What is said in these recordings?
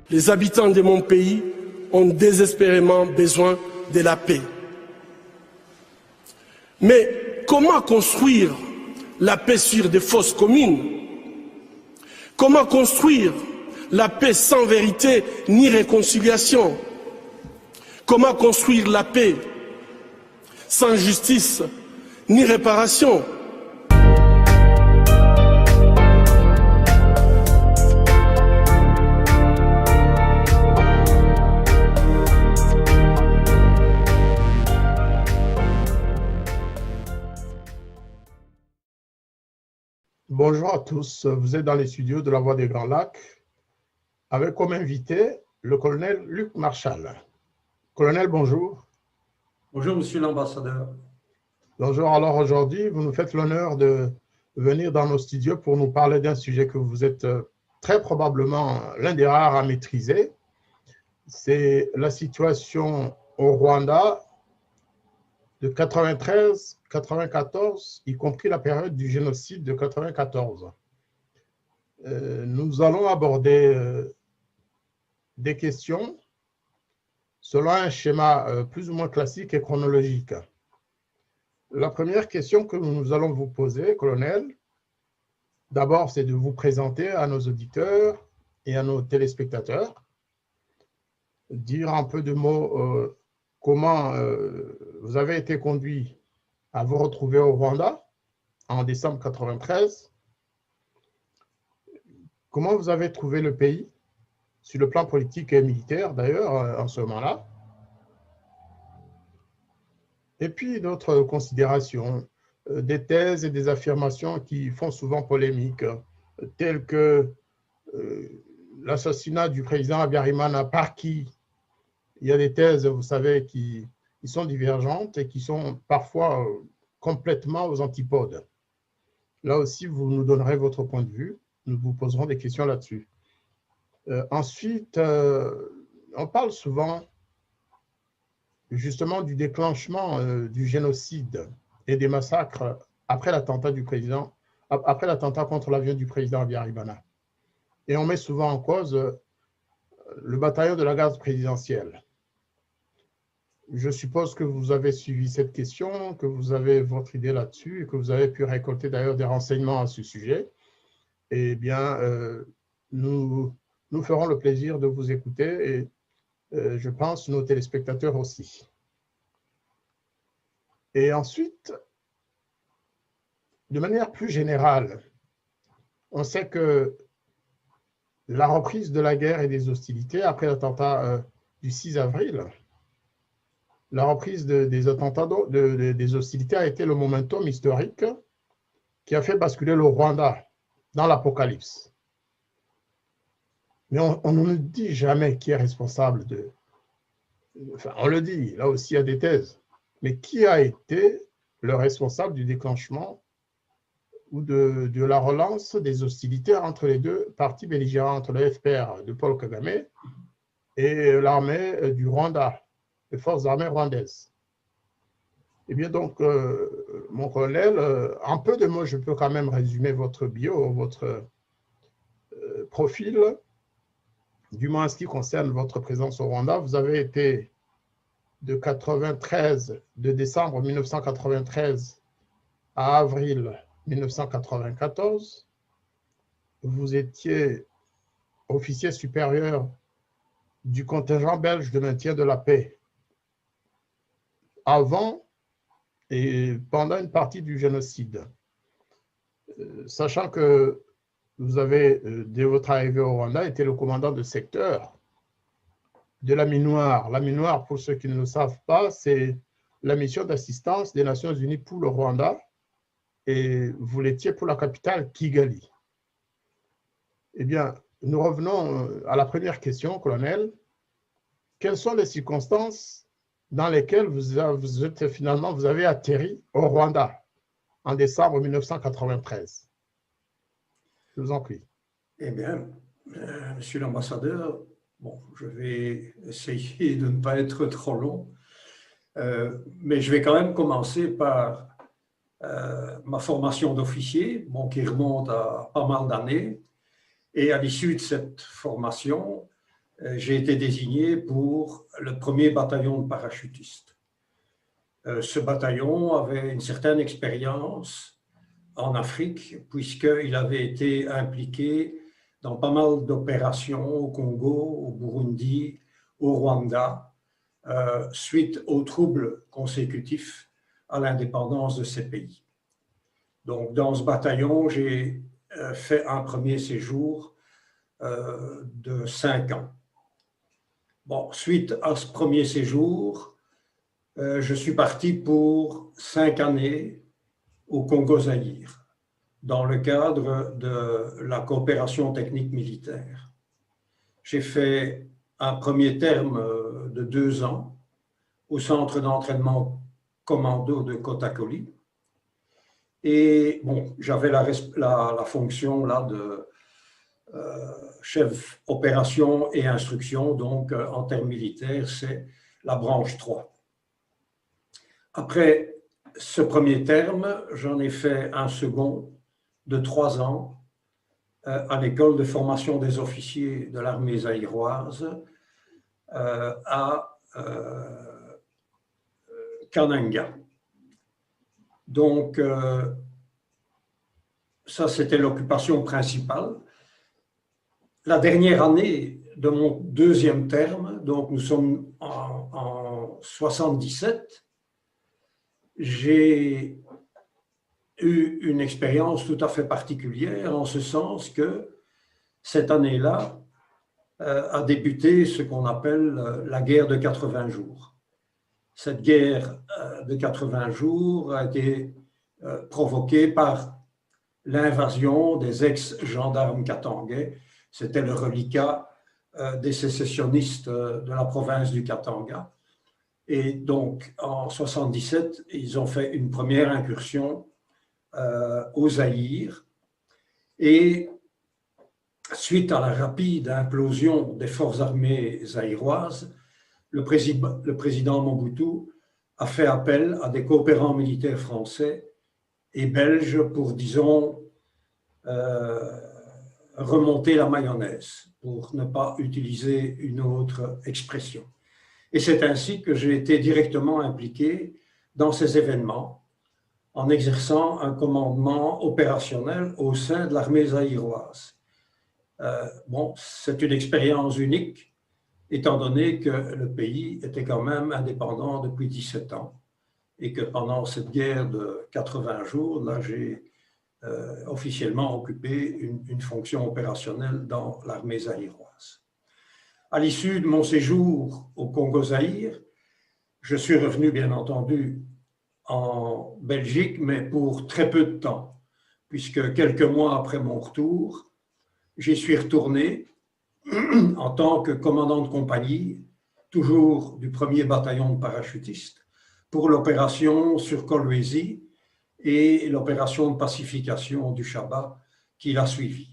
Les habitants de mon pays ont désespérément besoin de la paix. Mais comment construire la paix sur des fausses communes? Comment construire la paix sans vérité ni réconciliation? Comment construire la paix sans justice ni réparation? Bonjour à tous, vous êtes dans les studios de la Voix des Grands Lacs avec comme invité le colonel Luc Marchal. Colonel, bonjour. Bonjour, monsieur l'ambassadeur. Bonjour, alors aujourd'hui, vous nous faites l'honneur de venir dans nos studios pour nous parler d'un sujet que vous êtes très probablement l'un des rares à maîtriser. C'est la situation au Rwanda de 93-94, y compris la période du génocide de 94. Nous allons aborder des questions selon un schéma plus ou moins classique et chronologique. La première question que nous allons vous poser, colonel, d'abord, c'est de vous présenter à nos auditeurs et à nos téléspectateurs, dire un peu de mots comment vous avez été conduit à vous retrouver au Rwanda en décembre 93. Comment vous avez trouvé le pays sur le plan politique et militaire, d'ailleurs, en ce moment-là. Et puis d'autres considérations, des thèses et des affirmations qui font souvent polémique, telles que l'assassinat du président Habyarimana par qui? Il y a des thèses, vous savez, qui sont divergentes et qui sont parfois complètement aux antipodes. Là aussi, vous nous donnerez votre point de vue. Nous vous poserons des questions là-dessus. Ensuite, on parle souvent justement du déclenchement du génocide et des massacres après l'attentat contre l'avion du président Habyarimana. Et on met souvent en cause le bataillon de la garde présidentielle. Je suppose que vous avez suivi cette question, que vous avez votre idée là-dessus et que vous avez pu récolter d'ailleurs des renseignements à ce sujet. Eh bien, nous ferons le plaisir de vous écouter et je pense nos téléspectateurs aussi. Et ensuite, de manière plus générale, on sait que la reprise de la guerre et des hostilités après l'attentat du 6 avril, la reprise des hostilités a été le momentum historique qui a fait basculer le Rwanda dans l'apocalypse. Mais on ne dit jamais qui est responsable de... Enfin, on le dit, là aussi il y a des thèses. Mais qui a été le responsable du déclenchement ou de la relance des hostilités entre les deux partis belligérants, entre le FPR de Paul Kagame et l'armée du Rwanda, les forces armées rwandaises? Eh bien donc, mon colonel, en peu de mots, je peux quand même résumer votre bio, votre profil, du moins en ce qui concerne votre présence au Rwanda. Vous avez été de décembre 1993 à avril 1994. Vous étiez officier supérieur du contingent belge de maintien de la paix avant et pendant une partie du génocide. Sachant que vous avez, dès votre arrivée au Rwanda, été le commandant de secteur de la MINUAR. La MINUAR, pour ceux qui ne le savent pas, c'est la mission d'assistance des Nations Unies pour le Rwanda, et vous l'étiez pour la capitale Kigali. Eh bien, nous revenons à la première question, colonel. Quelles sont les circonstances dans lesquelles vous avez atterri au Rwanda en décembre 1993? Je vous en prie. Eh bien, monsieur l'ambassadeur, bon, je vais essayer de ne pas être trop long, mais je vais quand même commencer par ma formation d'officier, bon, qui remonte à pas mal d'années. Et à l'issue de cette formation, j'ai été désigné pour le premier bataillon de parachutistes. Ce bataillon avait une certaine expérience en Afrique, puisqu'il avait été impliqué dans pas mal d'opérations au Congo, au Burundi, au Rwanda, suite aux troubles consécutifs à l'indépendance de ces pays. Donc, dans ce bataillon, j'ai fait un premier séjour de 5 ans. Bon, suite à ce premier séjour, je suis parti pour 5 années au Congo-Zaïre, dans le cadre de la coopération technique militaire. J'ai fait un premier terme de 2 ans au centre d'entraînement commando de Kotakoli. Et bon, j'avais la fonction là de chef opération et instruction, donc en termes militaires, c'est la branche 3. Après ce premier terme, j'en ai fait un second de 3 ans à l'école de formation des officiers de l'armée zaïroise à Kananga. Donc, ça, c'était l'occupation principale. La dernière année de mon deuxième terme, donc nous sommes en 77, j'ai eu une expérience tout à fait particulière en ce sens que cette année-là a débuté ce qu'on appelle la guerre de 80 jours. Cette guerre de 80 jours a été provoquée par l'invasion des ex-gendarmes katangais. C'était le reliquat des sécessionnistes de la province du Katanga. Et donc, en 77, ils ont fait une première incursion au Zaïre. Et suite à la rapide implosion des forces armées zaïroises, le président Mobutu a fait appel à des coopérants militaires français et belges pour, disons, remonter la mayonnaise, pour ne pas utiliser une autre expression. Et c'est ainsi que j'ai été directement impliqué dans ces événements, en exerçant un commandement opérationnel au sein de l'armée zaïroise. Bon, c'est une expérience unique, étant donné que le pays était quand même indépendant depuis 17 ans et que pendant cette guerre de 80 jours, là, j'ai officiellement occupé une fonction opérationnelle dans l'armée zaïroise. À l'issue de mon séjour au Congo-Zaïre, je suis revenu, bien entendu, en Belgique, mais pour très peu de temps, puisque quelques mois après mon retour, j'y suis retourné en tant que commandant de compagnie, toujours du 1er bataillon de parachutistes, pour l'opération sur Kolwezi et l'opération de pacification du Chaba qui l'a suivi.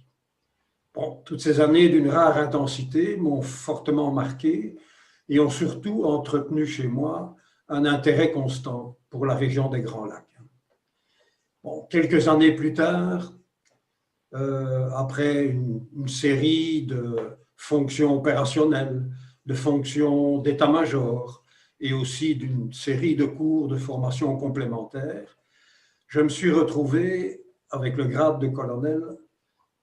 Bon, toutes ces années d'une rare intensité m'ont fortement marqué et ont surtout entretenu chez moi un intérêt constant pour la région des Grands Lacs. Bon, quelques années plus tard, après une série de fonctions opérationnelles, de fonctions d'état-major et aussi d'une série de cours de formation complémentaire, je me suis retrouvé avec le grade de colonel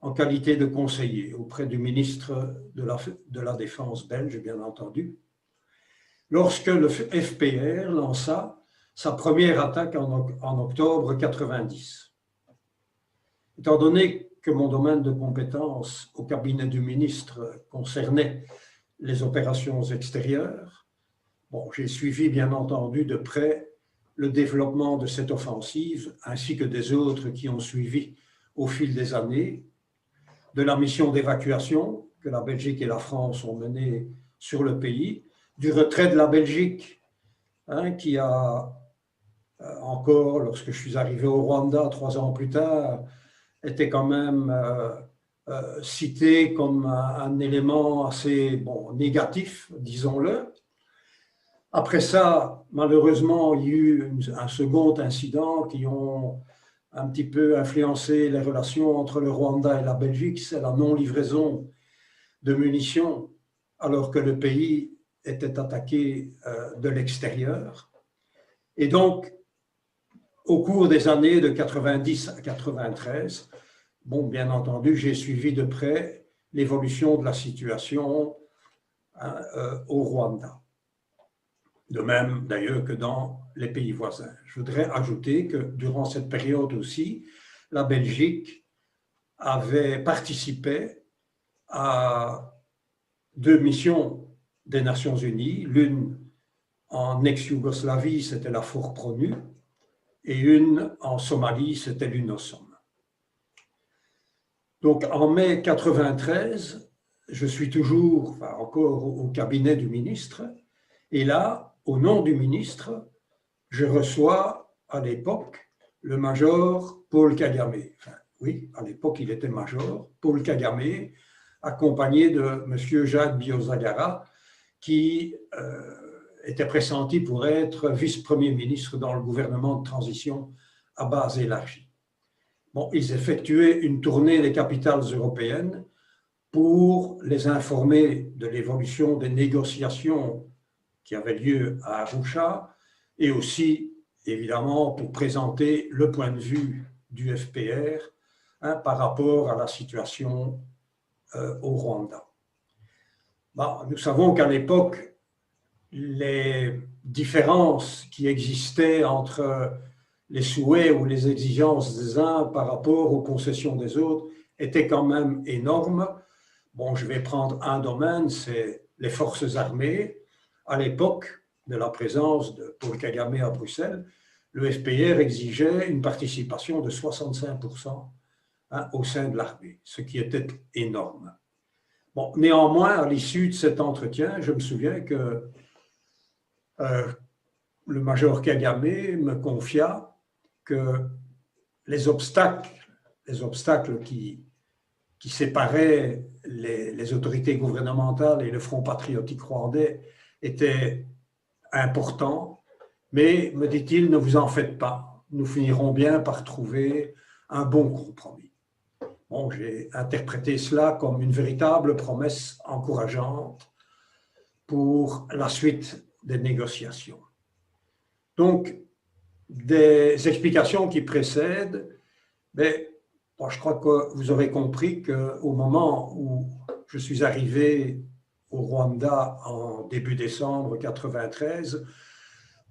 en qualité de conseiller auprès du ministre de la Défense belge, bien entendu, lorsque le FPR lança sa première attaque en octobre 90. Étant donné que mon domaine de compétence au cabinet du ministre concernait les opérations extérieures, bon, j'ai suivi bien entendu de près le développement de cette offensive ainsi que des autres qui ont suivi au fil des années, de la mission d'évacuation que la Belgique et la France ont menée sur le pays, du retrait de la Belgique, qui a encore, lorsque je suis arrivé au Rwanda 3 ans plus tard, était quand même cité comme un élément assez négatif, disons-le. Après ça, malheureusement, il y a eu un second incident qui ont un petit peu influencé les relations entre le Rwanda et la Belgique, c'est la non-livraison de munitions alors que le pays était attaqué de l'extérieur. Et donc, au cours des années de 90 à 93, bon, bien entendu, j'ai suivi de près l'évolution de la situation au Rwanda. De même, d'ailleurs, que dans les pays voisins. Je voudrais ajouter que durant cette période aussi, la Belgique avait participé à 2 missions des Nations Unies, l'une en ex-Yougoslavie, c'était la FORPRONU, et une en Somalie, c'était l'UNOSOM. Donc en mai 93, je suis toujours, enfin, encore au cabinet du ministre, et là, au nom du ministre, je reçois à l'époque le major Paul Kagame. Enfin, oui, à l'époque, il était major, Paul Kagame, accompagné de M. Jacques Biozagara, qui était pressenti pour être vice-premier ministre dans le gouvernement de transition à base élargie. Bon, ils effectuaient une tournée des capitales européennes pour les informer de l'évolution des négociations qui avaient lieu à Arusha et aussi, évidemment, pour présenter le point de vue du FPR par rapport à la situation au Rwanda. Bon, nous savons qu'à l'époque, les différences qui existaient entre les souhaits ou les exigences des uns par rapport aux concessions des autres étaient quand même énormes. Bon, je vais prendre un domaine, c'est les forces armées. À l'époque de la présence de Paul Kagame à Bruxelles, le FPR exigeait une participation de 65% au sein de l'armée, ce qui était énorme. Bon, néanmoins, à l'issue de cet entretien, je me souviens que le major Kagame me confia que les obstacles qui séparaient les autorités gouvernementales et le Front patriotique rwandais étaient importants, mais, me dit-il, ne vous en faites pas, nous finirons bien par trouver un bon compromis. Bon, j'ai interprété cela comme une véritable promesse encourageante pour la suite des négociations. Donc, des explications qui précèdent, mais bon, je crois que vous aurez compris qu'au moment où je suis arrivé au Rwanda en début décembre 1993,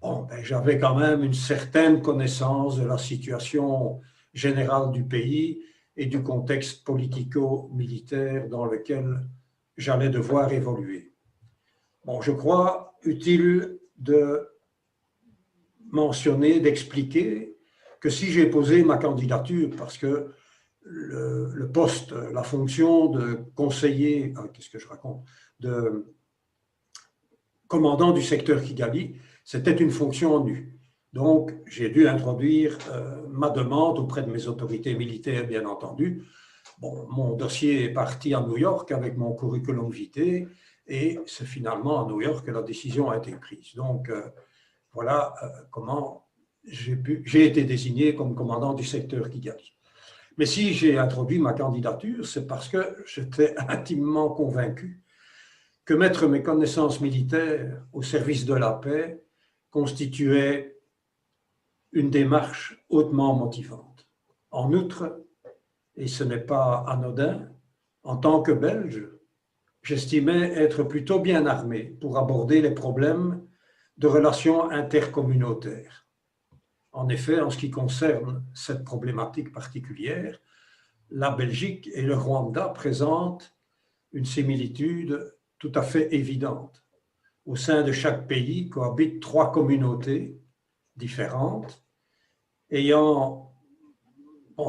bon, j'avais quand même une certaine connaissance de la situation générale du pays et du contexte politico-militaire dans lequel j'allais devoir évoluer. Bon, je crois utile de mentionner, d'expliquer que si j'ai posé ma candidature, parce que le poste, la fonction de conseiller, qu'est-ce que je raconte, de commandant du secteur Kigali, c'était une fonction en nu. Donc, j'ai dû introduire ma demande auprès de mes autorités militaires, bien entendu. Bon, mon dossier est parti à New York avec mon curriculum vitae et c'est finalement à New York que la décision a été prise. Donc, voilà comment j'ai été désigné comme commandant du secteur Kigali. Mais si j'ai introduit ma candidature, c'est parce que j'étais intimement convaincu que mettre mes connaissances militaires au service de la paix constituait une démarche hautement motivante. En outre, et ce n'est pas anodin, en tant que Belge, j'estimais être plutôt bien armé pour aborder les problèmes de relations intercommunautaires. En effet, en ce qui concerne cette problématique particulière, la Belgique et le Rwanda présentent une similitude tout à fait évidente. Au sein de chaque pays cohabitent 3 communautés différentes, ayant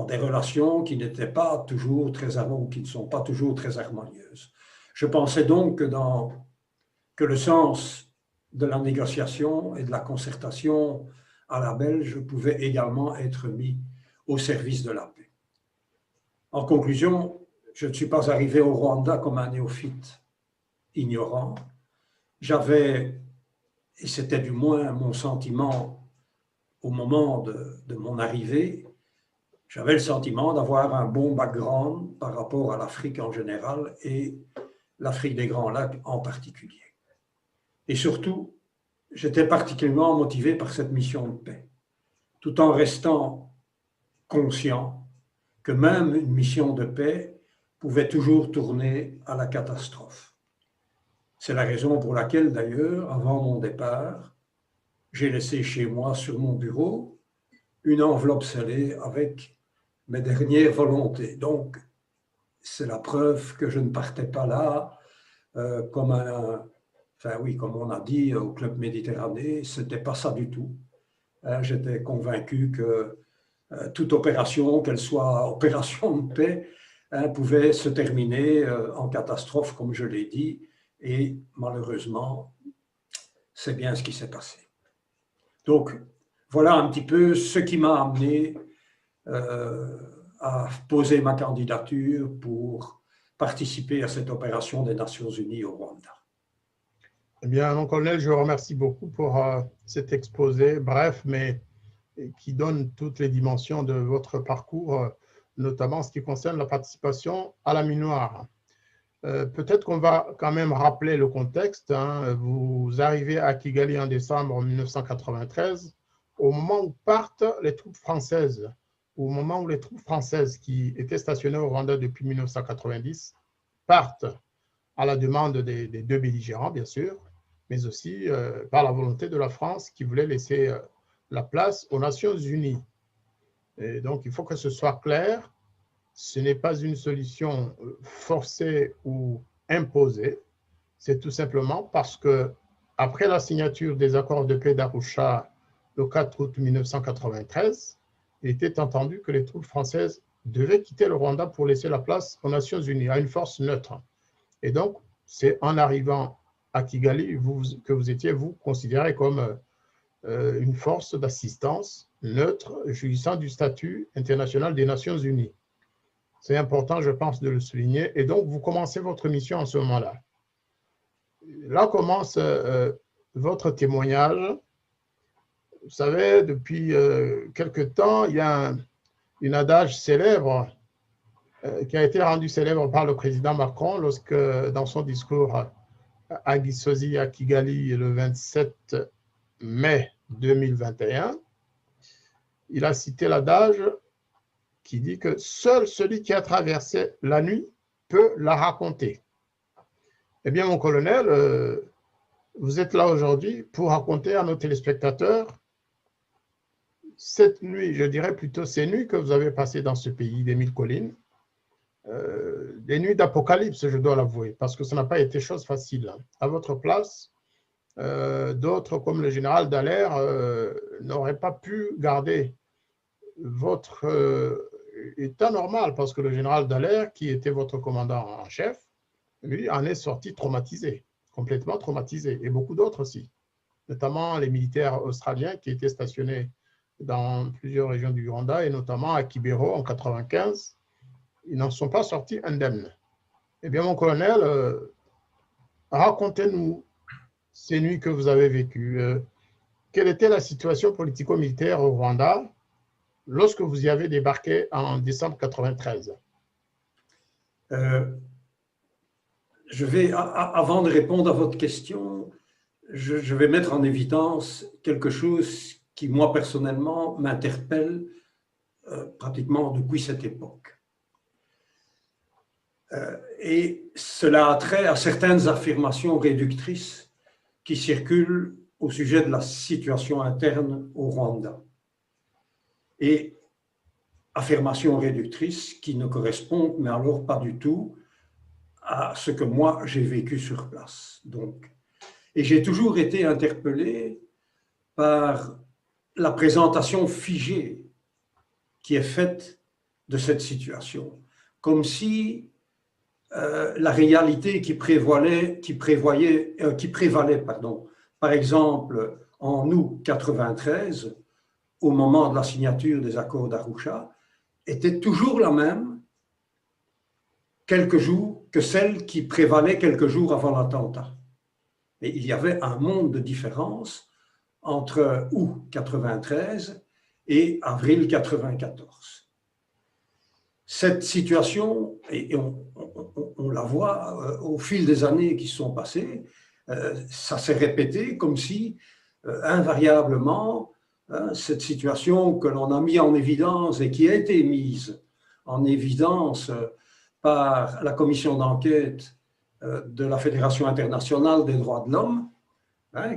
des relations qui n'étaient pas toujours très harmonieuses, qui ne sont pas toujours très harmonieuses. Je pensais donc que le sens de la négociation et de la concertation à la belge pouvait également être mis au service de la paix. En conclusion, je ne suis pas arrivé au Rwanda comme un néophyte ignorant. J'avais, et c'était du moins mon sentiment au moment de mon arrivée, j'avais le sentiment d'avoir un bon background par rapport à l'Afrique en général et l'Afrique des Grands Lacs en particulier. Et surtout, j'étais particulièrement motivé par cette mission de paix, tout en restant conscient que même une mission de paix pouvait toujours tourner à la catastrophe. C'est la raison pour laquelle, d'ailleurs, avant mon départ, j'ai laissé chez moi, sur mon bureau, une enveloppe scellée avec mes dernières volontés. Donc, c'est la preuve que je ne partais pas là comme comme on a dit au Club Méditerranée, ce n'était pas ça du tout. J'étais convaincu que toute opération, qu'elle soit opération de paix, pouvait se terminer en catastrophe, comme je l'ai dit, et malheureusement, c'est bien ce qui s'est passé. Donc, voilà un petit peu ce qui m'a amené à poser ma candidature pour participer à cette opération des Nations Unies au Rwanda. Eh bien, mon colonel, je vous remercie beaucoup pour cet exposé bref, mais qui donne toutes les dimensions de votre parcours, notamment en ce qui concerne la participation à la Minuar. Peut-être qu'on va quand même rappeler le contexte. Vous arrivez à Kigali en décembre 1993, au moment où partent les troupes françaises, au moment où les troupes françaises qui étaient stationnées au Rwanda depuis 1990 partent à la demande des deux belligérants, bien sûr, mais aussi par la volonté de la France qui voulait laisser la place aux Nations Unies. Et donc, il faut que ce soit clair. Ce n'est pas une solution forcée ou imposée. C'est tout simplement parce que, après la signature des accords de paix d'Arusha le 4 août 1993, il était entendu que les troupes françaises devaient quitter le Rwanda pour laisser la place aux Nations Unies, à une force neutre. Et donc, c'est en arrivant à Kigali que vous étiez, vous, considéré comme une force d'assistance neutre, jouissant du statut international des Nations Unies. C'est important, je pense, de le souligner. Et donc, vous commencez votre mission en ce moment-là. Là commence votre témoignage. Vous savez, depuis quelque temps, il y a une adage célèbre qui a été rendue célèbre par le président Macron lorsque, dans son discours à Gisozi, à Kigali, le 27 mai 2021, il a cité l'adage qui dit que seul celui qui a traversé la nuit peut la raconter. Eh bien, mon colonel, vous êtes là aujourd'hui pour raconter à nos téléspectateurs cette nuit, je dirais plutôt ces nuits que vous avez passées dans ce pays des mille collines, des nuits d'apocalypse, je dois l'avouer, parce que ça n'a pas été chose facile. À votre place, d'autres, comme le général Dallaire, n'auraient pas pu garder votre état normal, parce que le général Dallaire, qui était votre commandant en chef, lui, en est sorti traumatisé, complètement traumatisé, et beaucoup d'autres aussi, notamment les militaires australiens qui étaient stationnés dans plusieurs régions du Rwanda, et notamment à Kibero en 1995, ils n'en sont pas sortis indemnes. Eh bien, mon colonel, racontez-nous ces nuits que vous avez vécues. Quelle était la situation politico-militaire au Rwanda lorsque vous y avez débarqué en décembre 1993? Avant de répondre à votre question, je vais mettre en évidence quelque chose qui, moi, personnellement, m'interpelle pratiquement depuis cette époque. Et cela a trait à certaines affirmations réductrices qui circulent au sujet de la situation interne au Rwanda. Et affirmations réductrices qui ne correspondent, mais alors pas du tout, à ce que moi j'ai vécu sur place. Donc, et j'ai toujours été interpellé par la présentation figée qui est faite de cette situation, comme si la réalité qui prévalait, par exemple, en août 1993, au moment de la signature des accords d'Arusha, était toujours la même que celle qui prévalait quelques jours avant l'attentat. Mais il y avait un monde de différence entre août 1993 et avril 1994. Cette situation, et on la voit au fil des années qui sont passées, ça s'est répété comme si, invariablement, cette situation que l'on a mis en évidence et qui a été mise en évidence par la commission d'enquête de la Fédération internationale des droits de l'homme,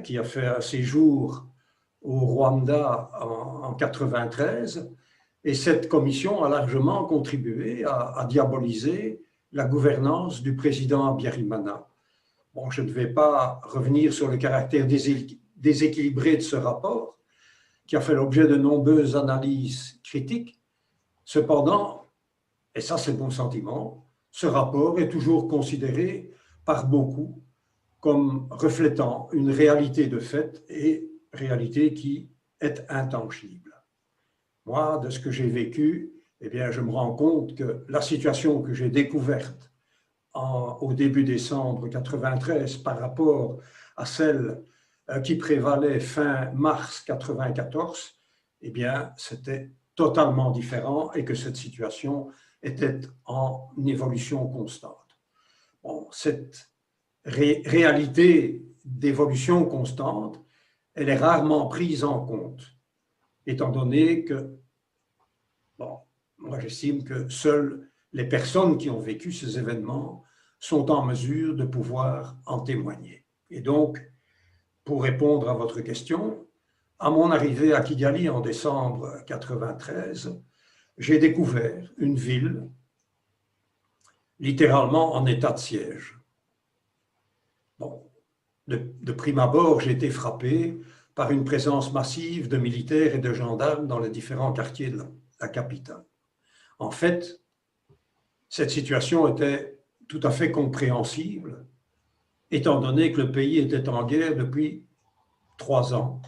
qui a fait un séjour au Rwanda en 1993, et cette commission a largement contribué à diaboliser la gouvernance du président Habyarimana. Bon, je ne vais pas revenir sur le caractère déséquilibré de ce rapport, qui a fait l'objet de nombreuses analyses critiques. Cependant, et ça c'est mon sentiment, ce rapport est toujours considéré par beaucoup comme reflétant une réalité de fait et réalité qui est intangible. Moi, de ce que j'ai vécu, eh bien, je me rends compte que la situation que j'ai découverte au début décembre 1993 par rapport à celle qui prévalait fin mars 1994, eh bien, c'était totalement différent et que cette situation était en évolution constante. Bon, cette réalité d'évolution constante, elle est rarement prise en compte, étant donné que, bon, moi j'estime que seules les personnes qui ont vécu ces événements sont en mesure de pouvoir en témoigner. Et donc, pour répondre à votre question, à mon arrivée à Kigali en décembre 1993, j'ai découvert une ville littéralement en état de siège. Bon, de prime abord, j'ai été frappé par une présence massive de militaires et de gendarmes dans les différents quartiers de la capitale. En fait, cette situation était tout à fait compréhensible, étant donné que le pays était en guerre depuis 3 ans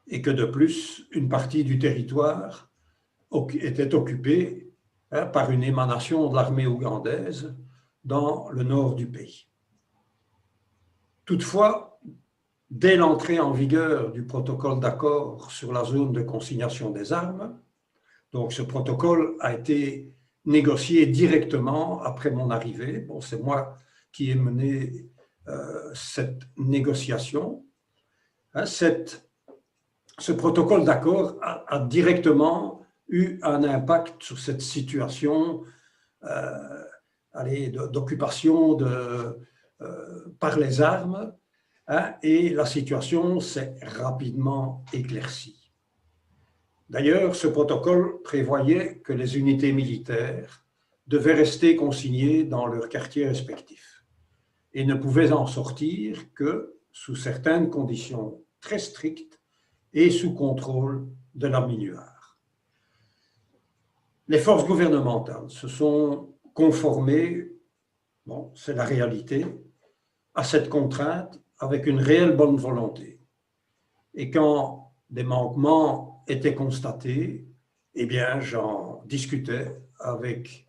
et que de plus, une partie du territoire était occupée par une émanation de l'armée ougandaise dans le nord du pays. Toutefois, dès l'entrée en vigueur du protocole d'accord sur la zone de consignation des armes, donc ce protocole a été négocié directement après mon arrivée. Bon, c'est moi qui ai mené cette négociation. Ce protocole d'accord a directement eu un impact sur cette situation d'occupation par les armes, et la situation s'est rapidement éclaircie. D'ailleurs, ce protocole prévoyait que les unités militaires devaient rester consignées dans leurs quartiers respectifs et ne pouvaient en sortir que sous certaines conditions très strictes et sous contrôle de la MINUAR. Les forces gouvernementales se sont conformées, bon, c'est la réalité, à cette contrainte avec une réelle bonne volonté. Et quand des manquements étaient constatés, eh bien, j'en discutais avec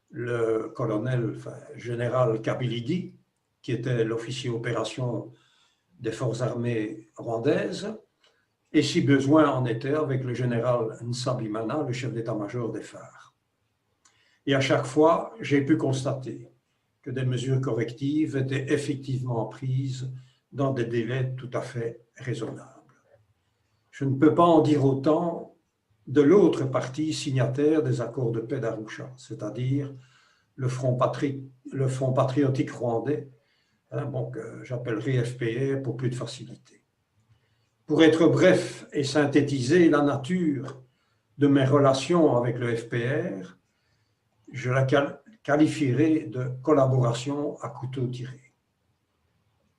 le colonel, général Kabilidi, qui était l'officier opération des forces armées rwandaises, et si besoin en était, avec le général Nsabimana, le chef d'état-major des phares. Et à chaque fois, j'ai pu constater que des mesures correctives étaient effectivement prises dans des délais tout à fait raisonnables. Je ne peux pas en dire autant de l'autre partie signataire des accords de paix d'Arusha, c'est-à-dire le Front patriotique rwandais, que j'appellerai FPR pour plus de facilité. Pour être bref et synthétiser la nature de mes relations avec le FPR, je la qualifierai de collaboration à couteau tiré.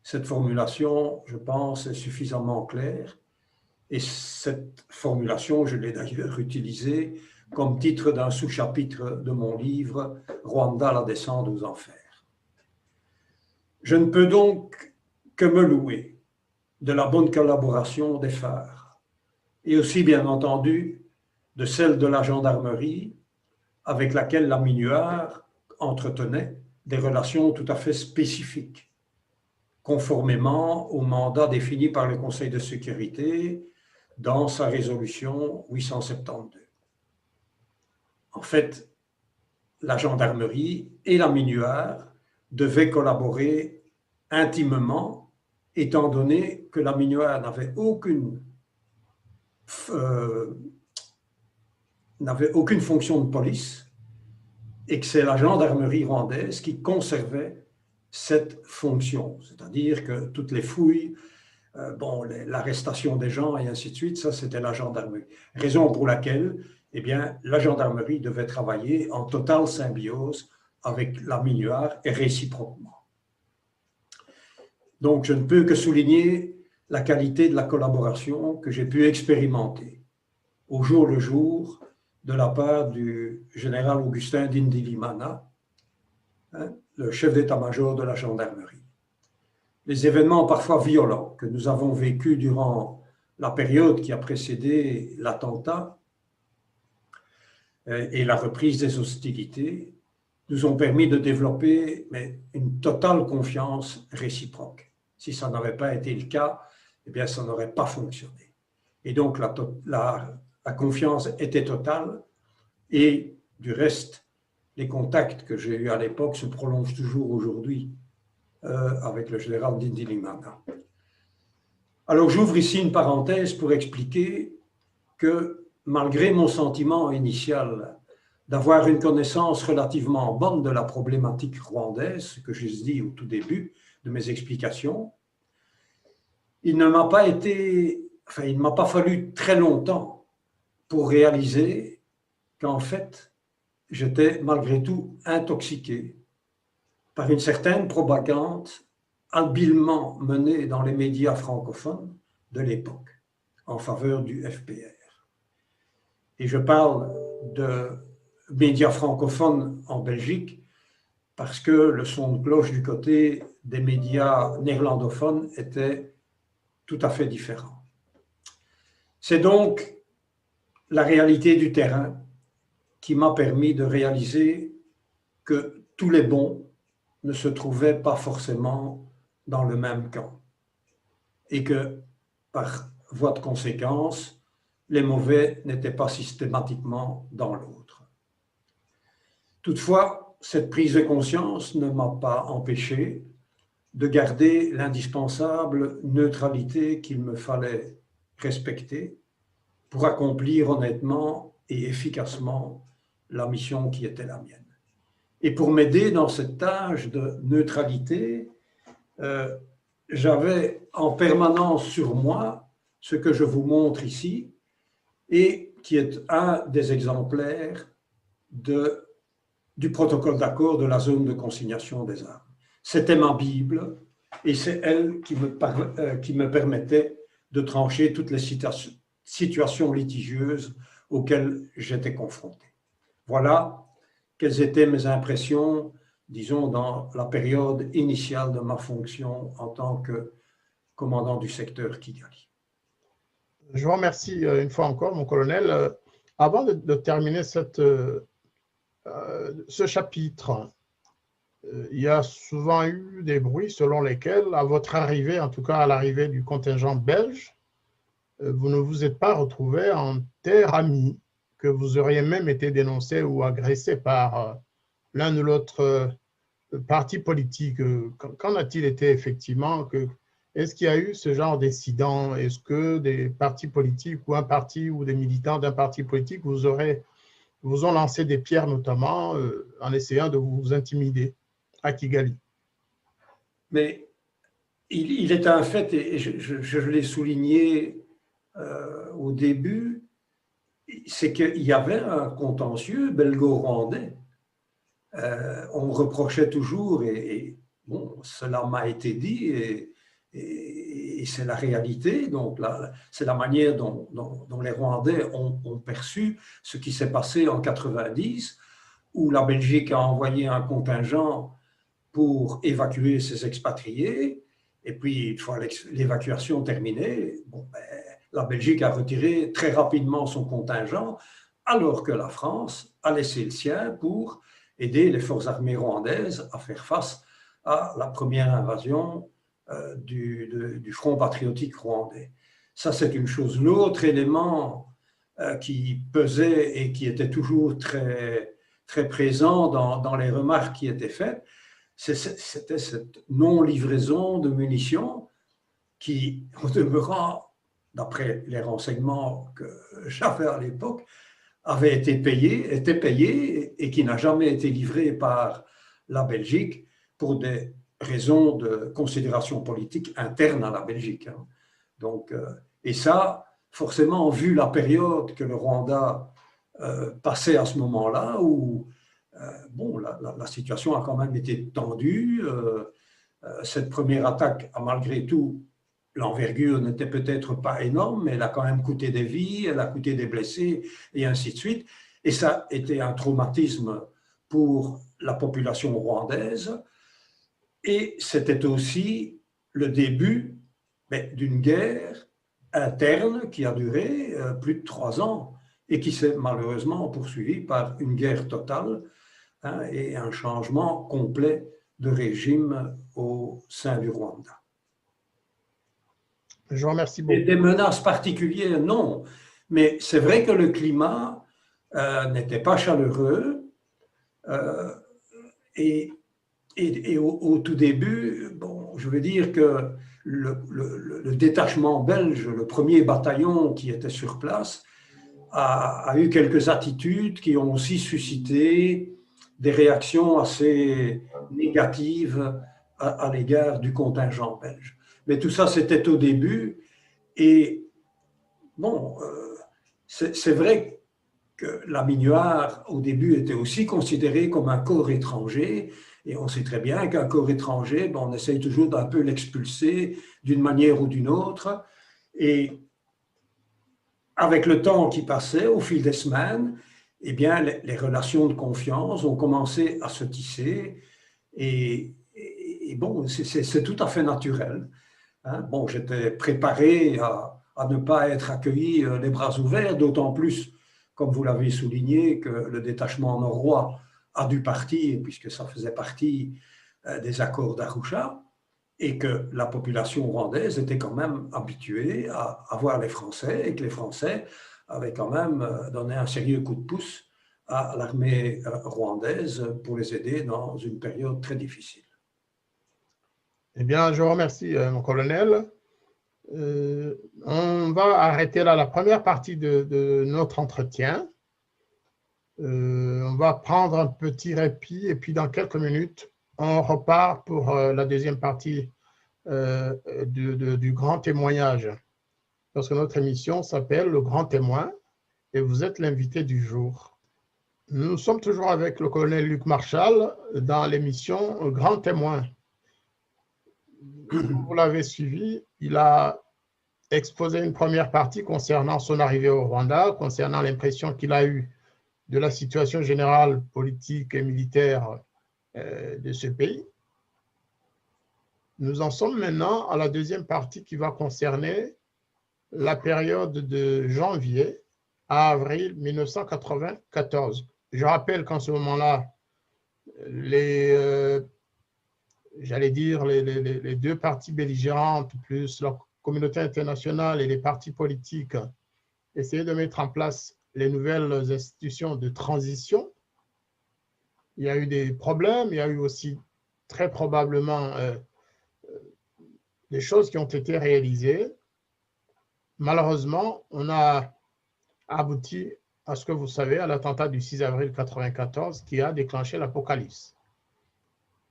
Cette formulation, je pense, est suffisamment claire, et cette formulation, je l'ai d'ailleurs utilisée comme titre d'un sous-chapitre de mon livre « Rwanda, la descente aux enfers ». Je ne peux donc que me louer de la bonne collaboration des phares, et aussi bien entendu de celle de la gendarmerie avec laquelle la MINUAR entretenait des relations tout à fait spécifiques, conformément au mandat défini par le Conseil de sécurité dans sa résolution 872. En fait, la gendarmerie et la MINUAR devaient collaborer intimement, étant donné que la MINUAR n'avait aucune fonction de police et que c'est la gendarmerie rwandaise qui conservait cette fonction. C'est-à-dire que toutes les fouilles, l'arrestation des gens et ainsi de suite, ça c'était la gendarmerie. Raison pour laquelle eh bien, la gendarmerie devait travailler en totale symbiose avec la MINUAR et réciproquement. Donc je ne peux que souligner la qualité de la collaboration que j'ai pu expérimenter au jour le jour de la part du général Augustin Ndindilimana, le chef d'état-major de la gendarmerie. Les événements parfois violents que nous avons vécus durant la période qui a précédé l'attentat et la reprise des hostilités nous ont permis de développer une totale confiance réciproque. Si ça n'avait pas été le cas, eh bien, ça n'aurait pas fonctionné. Et donc, la confiance était totale et du reste, les contacts que j'ai eus à l'époque se prolongent toujours aujourd'hui avec le général Ndindilimana. Alors, j'ouvre ici une parenthèse pour expliquer que malgré mon sentiment initial d'avoir une connaissance relativement bonne de la problématique rwandaise, ce que j'ai dit au tout début de mes explications, il ne m'a pas fallu très longtemps pour réaliser qu'en fait, j'étais malgré tout intoxiqué par une certaine propagande habilement menée dans les médias francophones de l'époque en faveur du FPR. Et je parle de médias francophones en Belgique parce que le son de cloche du côté des médias néerlandophones était tout à fait différent. C'est donc la réalité du terrain qui m'a permis de réaliser que tous les bons ne se trouvaient pas forcément dans le même camp et que, par voie de conséquence, les mauvais n'étaient pas systématiquement dans l'autre. Toutefois, cette prise de conscience ne m'a pas empêché de garder l'indispensable neutralité qu'il me fallait respecter pour accomplir honnêtement et efficacement la mission qui était la mienne. Et pour m'aider dans cette tâche de neutralité, j'avais en permanence sur moi ce que je vous montre ici et qui est un des exemplaires du protocole d'accord de la zone de consignation des armes. C'était ma Bible et c'est elle qui me permettait de trancher toutes les situations litigieuses auxquelles j'étais confronté. Voilà quelles étaient mes impressions, disons, dans la période initiale de ma fonction en tant que commandant du secteur Kigali. Je vous remercie une fois encore, mon colonel. Avant de terminer ce chapitre, il y a souvent eu des bruits selon lesquels, à votre arrivée, en tout cas à l'arrivée du contingent belge, vous ne vous êtes pas retrouvé en terre amie, que vous auriez même été dénoncé ou agressé par l'un ou l'autre parti politique. Qu'en a-t-il été effectivement? Est-ce qu'il y a eu ce genre d'incident? Est-ce que des partis politiques ou un parti ou des militants d'un parti politique vous ont lancé des pierres, notamment en essayant de vous intimider à Kigali? Mais il est un fait, et je l'ai souligné au début, c'est qu'il y avait un contentieux belgo-rwandais. On reprochait toujours, et bon, cela m'a été dit, et c'est la réalité, donc c'est la manière dont les Rwandais ont perçu ce qui s'est passé en 90, où la Belgique a envoyé un contingent pour évacuer ses expatriés, et puis une fois l'évacuation terminée, la Belgique a retiré très rapidement son contingent, alors que la France a laissé le sien pour aider les forces armées rwandaises à faire face à la première invasion du Front patriotique rwandais. Ça, c'est une chose. L'autre élément qui pesait et qui était toujours très très présent dans les remarques qui étaient faites, c'était cette non-livraison de munitions qui, en demeurant, d'après les renseignements que j'avais à l'époque, était payée et qui n'a jamais été livrée par la Belgique pour des raisons de considération politique interne à la Belgique. Donc, et ça, forcément, vu la période que le Rwanda passait à ce moment-là, où bon, la situation a quand même été tendue. Cette première attaque a malgré tout, l'envergure n'était peut-être pas énorme, mais elle a quand même coûté des vies, elle a coûté des blessés, et ainsi de suite. Et ça a été un traumatisme pour la population rwandaise. Et c'était aussi le début d'une guerre interne qui a duré plus de 3 ans et qui s'est malheureusement poursuivie par une guerre totale et un changement complet de régime au sein du Rwanda. Je vous remercie beaucoup. Des menaces particulières, non. Mais c'est vrai que le climat n'était pas chaleureux. Et au tout début, bon, je veux dire que le détachement belge, le premier bataillon qui était sur place, a eu quelques attitudes qui ont aussi suscité des réactions assez négatives à l'égard du contingent belge. Mais tout ça, c'était au début. Et bon, c'est vrai que la Minuar, au début, était aussi considérée comme un corps étranger. Et on sait très bien qu'un corps étranger, ben, on essaye toujours d'un peu l'expulser d'une manière ou d'une autre. Et avec le temps qui passait, au fil des semaines, eh bien, les relations de confiance ont commencé à se tisser. Et bon, c'est tout à fait naturel. Bon, j'étais préparé à ne pas être accueilli les bras ouverts, d'autant plus, comme vous l'avez souligné, que le détachement norrois a dû partir, puisque ça faisait partie des accords d'Arusha, et que la population rwandaise était quand même habituée à voir les Français, et que les Français avaient quand même donné un sérieux coup de pouce à l'armée rwandaise pour les aider dans une période très difficile. Eh bien, je vous remercie, mon colonel. On va arrêter là la première partie de notre entretien. On va prendre un petit répit et puis dans quelques minutes, on repart pour la deuxième partie du grand témoignage. Parce que notre émission s'appelle Le Grand Témoin et vous êtes l'invité du jour. Nous sommes toujours avec le colonel Luc Marchal dans l'émission Grand Témoin. Vous l'avez suivi, il a exposé une première partie concernant son arrivée au Rwanda, concernant l'impression qu'il a eue de la situation générale politique et militaire de ce pays. Nous en sommes maintenant à la deuxième partie qui va concerner la période de janvier à avril 1994. Je rappelle qu'en ce moment-là, j'allais dire, les deux parties belligérantes, plus la communauté internationale et les partis politiques, essayaient de mettre en place les nouvelles institutions de transition. Il y a eu des problèmes, il y a eu aussi très probablement des choses qui ont été réalisées. Malheureusement, on a abouti à ce que vous savez, à l'attentat du 6 avril 1994 qui a déclenché l'apocalypse.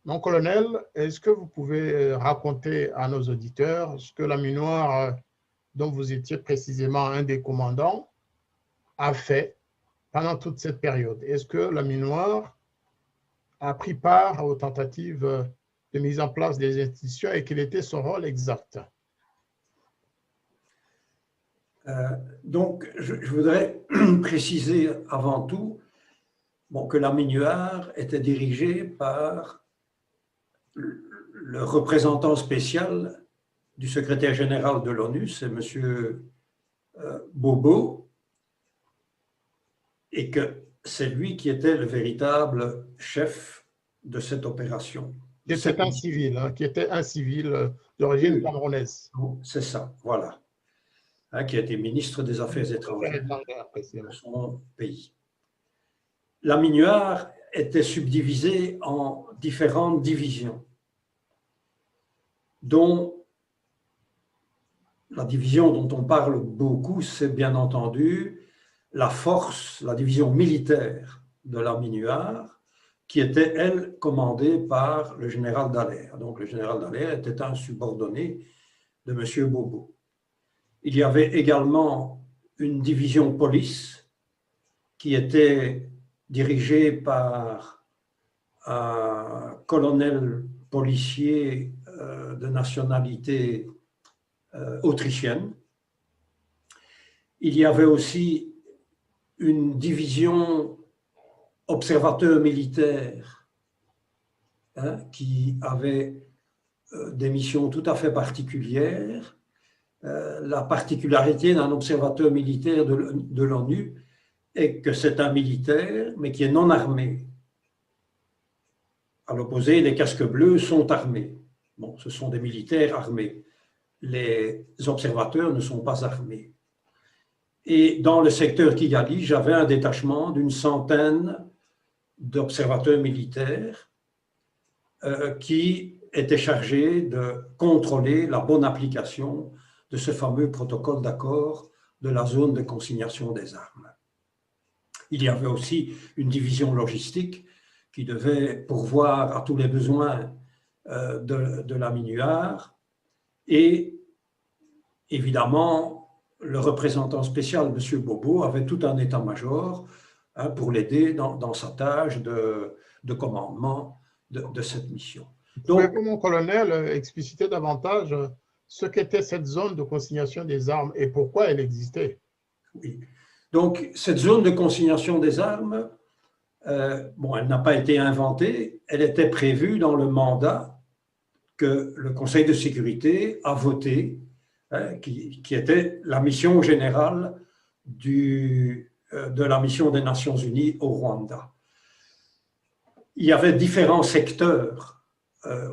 Mon colonel, est-ce que vous pouvez raconter à nos auditeurs ce que la Minuar, dont vous étiez précisément un des commandants, a fait pendant toute cette période? Est-ce que la Minuar a pris part aux tentatives de mise en place des institutions et quel était son rôle exact? Donc, je voudrais préciser avant tout que la Minuar était dirigée par le représentant spécial du secrétaire général de l'ONU, c'est M. Bobo, et que c'est lui qui était le véritable chef de cette opération. Qui était un civil, qui était un civil d'origine camerounaise. C'est ça, voilà. Qui a été ministre des Affaires étrangères de son pays. la Minuar était subdivisée en différentes divisions, dont la division dont on parle beaucoup, c'est bien entendu la force, la division militaire de la Minuar, qui était, elle, commandée par le général Dallaire. Donc, le général Dallaire était un subordonné de M. Bobo. Il y avait également une division police qui était dirigée par un colonel policier de nationalité autrichienne. Il y avait aussi une division observateur militaire qui avait des missions tout à fait particulières. La particularité d'un observateur militaire de l'ONU est que c'est un militaire, mais qui est non armé. À l'opposé, les casques bleus sont armés. Bon, ce sont des militaires armés. Les observateurs ne sont pas armés. Et dans le secteur Kigali, j'avais un détachement d'une centaine d'observateurs militaires qui étaient chargés de contrôler la bonne application de ce fameux protocole d'accord de la zone de consignation des armes. Il y avait aussi une division logistique qui devait pourvoir à tous les besoins de la Minuar, et évidemment, le représentant spécial, M. Bobo, avait tout un état-major pour l'aider dans sa tâche de commandement de cette mission. Donc, pouvez-vous, mon colonel, expliciter davantage ce qu'était cette zone de consignation des armes et pourquoi elle existait? Oui. Donc, cette zone de consignation des armes, bon, elle n'a pas été inventée, elle était prévue dans le mandat que le Conseil de sécurité a voté, qui était la mission générale de la mission des Nations Unies au Rwanda. Il y avait différents secteurs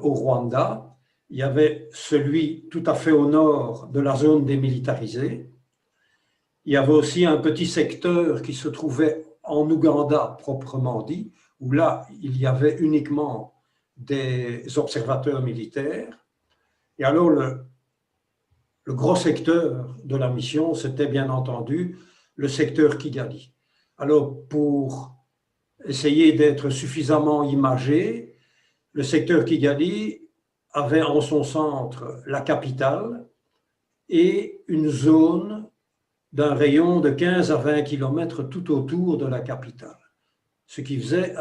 au Rwanda. Il y avait celui tout à fait au nord de la zone démilitarisée. Il y avait aussi un petit secteur qui se trouvait en Ouganda proprement dit, où là, il y avait uniquement des observateurs militaires. Et alors, le gros secteur de la mission, c'était bien entendu le secteur Kigali. Alors, pour essayer d'être suffisamment imagé, le secteur Kigali avait en son centre la capitale et une zone d'un rayon de 15 à 20 km tout autour de la capitale, ce qui faisait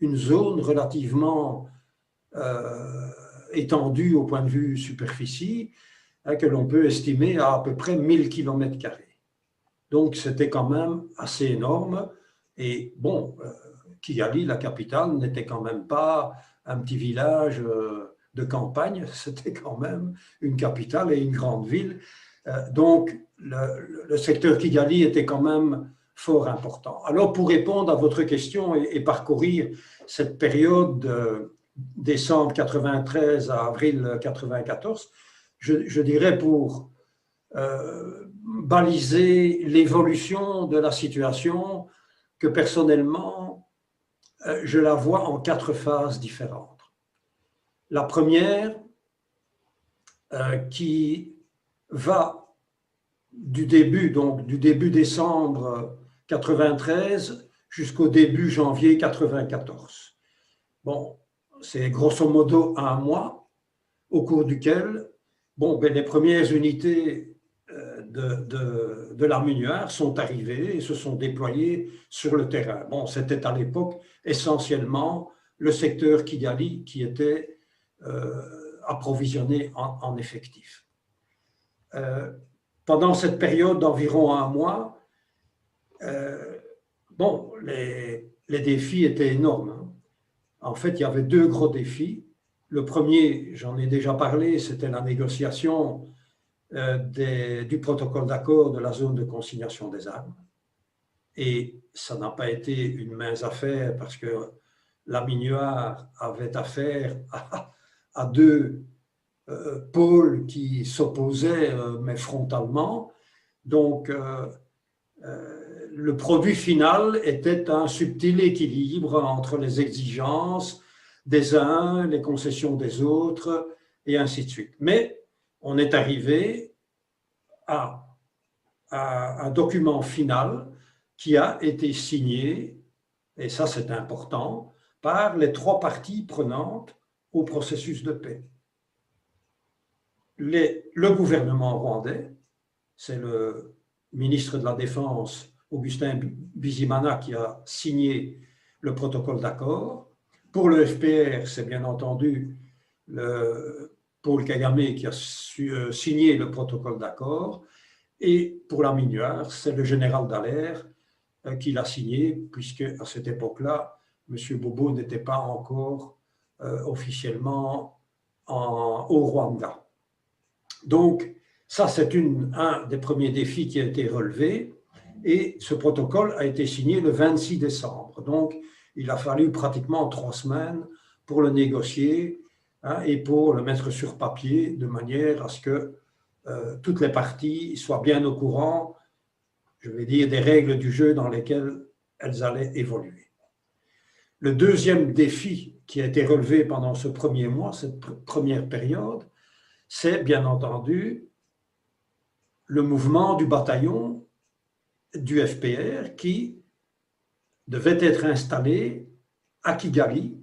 une zone relativement étendue au point de vue superficie, que l'on peut estimer à peu près 1000 km². Donc c'était quand même assez énorme, et bon, Kigali, la capitale, n'était quand même pas un petit village de campagne, c'était quand même une capitale et une grande ville. Donc, le secteur Kigali était quand même fort important. Alors, pour répondre à votre question et parcourir cette période de décembre 93 à avril 94, je dirais pour baliser l'évolution de la situation que personnellement, je la vois en 4 phases différentes. La première, qui va du début décembre 93 jusqu'au début janvier 94. Bon, c'est grosso modo un mois au cours duquel les premières unités de la Minuar sont arrivées et se sont déployées sur le terrain. Bon, c'était à l'époque essentiellement le secteur Kigali qui était approvisionné en effectifs. Pendant cette période d'environ un mois, les défis étaient énormes. En fait, il y avait 2 gros défis. Le premier, j'en ai déjà parlé, c'était la négociation du protocole d'accord de la zone de consignation des armes. Et ça n'a pas été une mince affaire parce que la Minuar avait affaire à 2 pôles qui s'opposaient, mais frontalement. Donc, le produit final était un subtil équilibre entre les exigences des uns, les concessions des autres, et ainsi de suite. Mais on est arrivé à un document final qui a été signé, et ça c'est important, par les trois parties prenantes au processus de paix. Le gouvernement rwandais, c'est le ministre de la Défense, Augustin Bizimana, qui a signé le protocole d'accord. Pour le FPR, c'est bien entendu Paul Kagame qui a signé le protocole d'accord. Et pour la MINUAR, c'est le général Dallaire qui l'a signé, puisque à cette époque-là, M. Bobo n'était pas encore officiellement au Rwanda. Donc, ça, c'est un des premiers défis qui a été relevé. Et ce protocole a été signé le 26 décembre. Donc, il a fallu pratiquement 3 semaines pour le négocier et pour le mettre sur papier de manière à ce que toutes les parties soient bien au courant, je vais dire, des règles du jeu dans lesquelles elles allaient évoluer. Le deuxième défi qui a été relevé pendant ce premier mois, cette première période, c'est bien entendu le mouvement du bataillon du FPR qui devait être installé à Kigali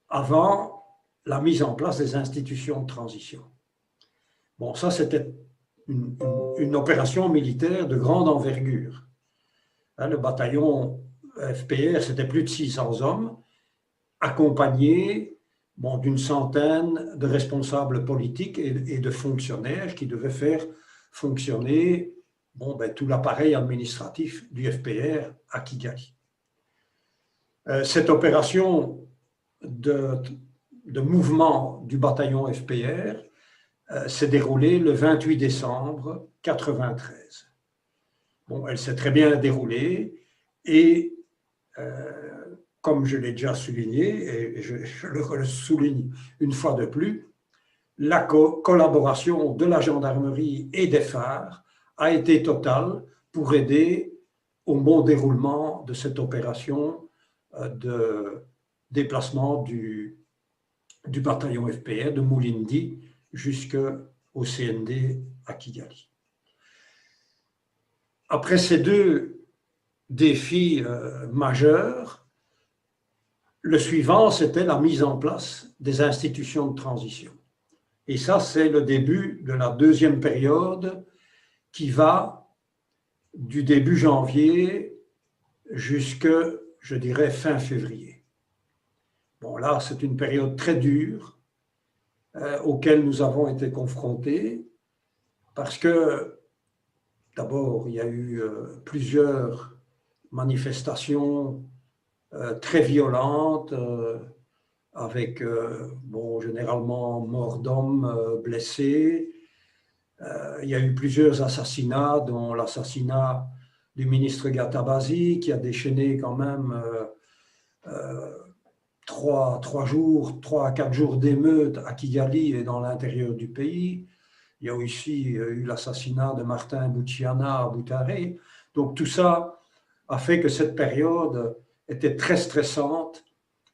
avant la mise en place des institutions de transition. Bon, ça, c'était une opération militaire de grande envergure. Le bataillon FPR, c'était plus de 600 hommes, accompagnés d'une centaine de responsables politiques et de fonctionnaires qui devaient faire fonctionner tout l'appareil administratif du FPR à Kigali. Cette opération de mouvement du bataillon FPR s'est déroulée le 28 décembre 1993. Bon, elle s'est très bien déroulée et comme je l'ai déjà souligné, et je le souligne une fois de plus, la collaboration de la gendarmerie et des phares a été totale pour aider au bon déroulement de cette opération de déplacement du bataillon FPR de Mulindi jusqu'au CND à Kigali. Après ces deux défis majeurs, le suivant, c'était la mise en place des institutions de transition. Et ça, c'est le début de la deuxième période qui va du début janvier jusque, je dirais, fin février. Bon, là, c'est une période très dure auquel nous avons été confrontés parce que, d'abord, il y a eu plusieurs manifestations très violentes avec, généralement, mort d'hommes, blessés. Il y a eu plusieurs assassinats, dont l'assassinat du ministre Gatabazi, qui a déchaîné quand même 3 à 4 jours d'émeutes à Kigali et dans l'intérieur du pays. Il y a aussi eu l'assassinat de Martin Buchiana à Butare. Donc tout ça a fait que cette période était très stressante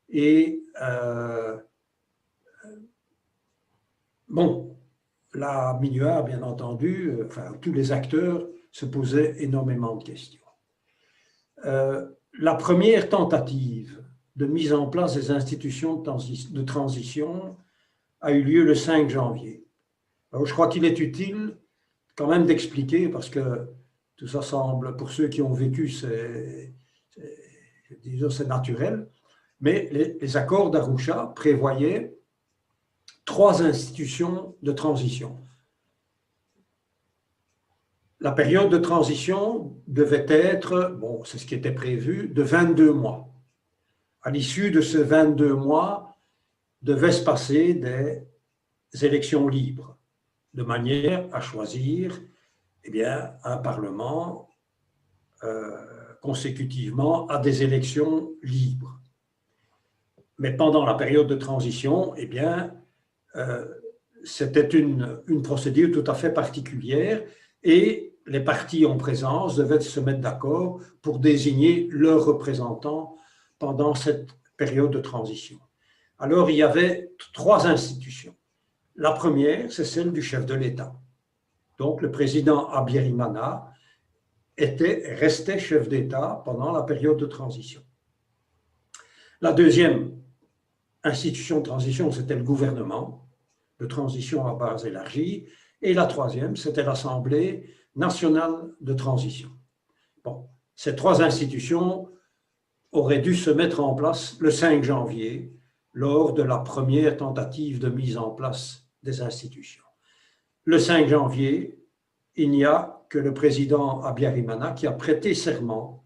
et la MINUAR, bien entendu, tous les acteurs se posaient énormément de questions. La première tentative de mise en place des institutions de transition a eu lieu le 5 janvier. Alors, je crois qu'il est utile quand même d'expliquer, parce que tout ça semble, pour ceux qui ont vécu, c'est naturel, mais les accords d'Arusha prévoyaient 3 institutions de transition. La période de transition devait être, c'est ce qui était prévu, de 22 mois. À l'issue de ces 22 mois, devaient se passer des élections libres, de manière à choisir un Parlement consécutivement à des élections libres. Mais pendant la période de transition, c'était une procédure tout à fait particulière et les partis en présence devaient se mettre d'accord pour désigner leurs représentants pendant cette période de transition. Alors, il y avait 3 institutions. La première, c'est celle du chef de l'État. Donc, le président Habyarimana restait chef d'État pendant la période de transition. La deuxième institution de transition, c'était le gouvernement de transition à base élargie. Et la troisième, c'était l'Assemblée nationale de transition. Bon, ces 3 institutions auraient dû se mettre en place le 5 janvier lors de la première tentative de mise en place des institutions. Le 5 janvier, il n'y a que le président Habyarimana qui a prêté serment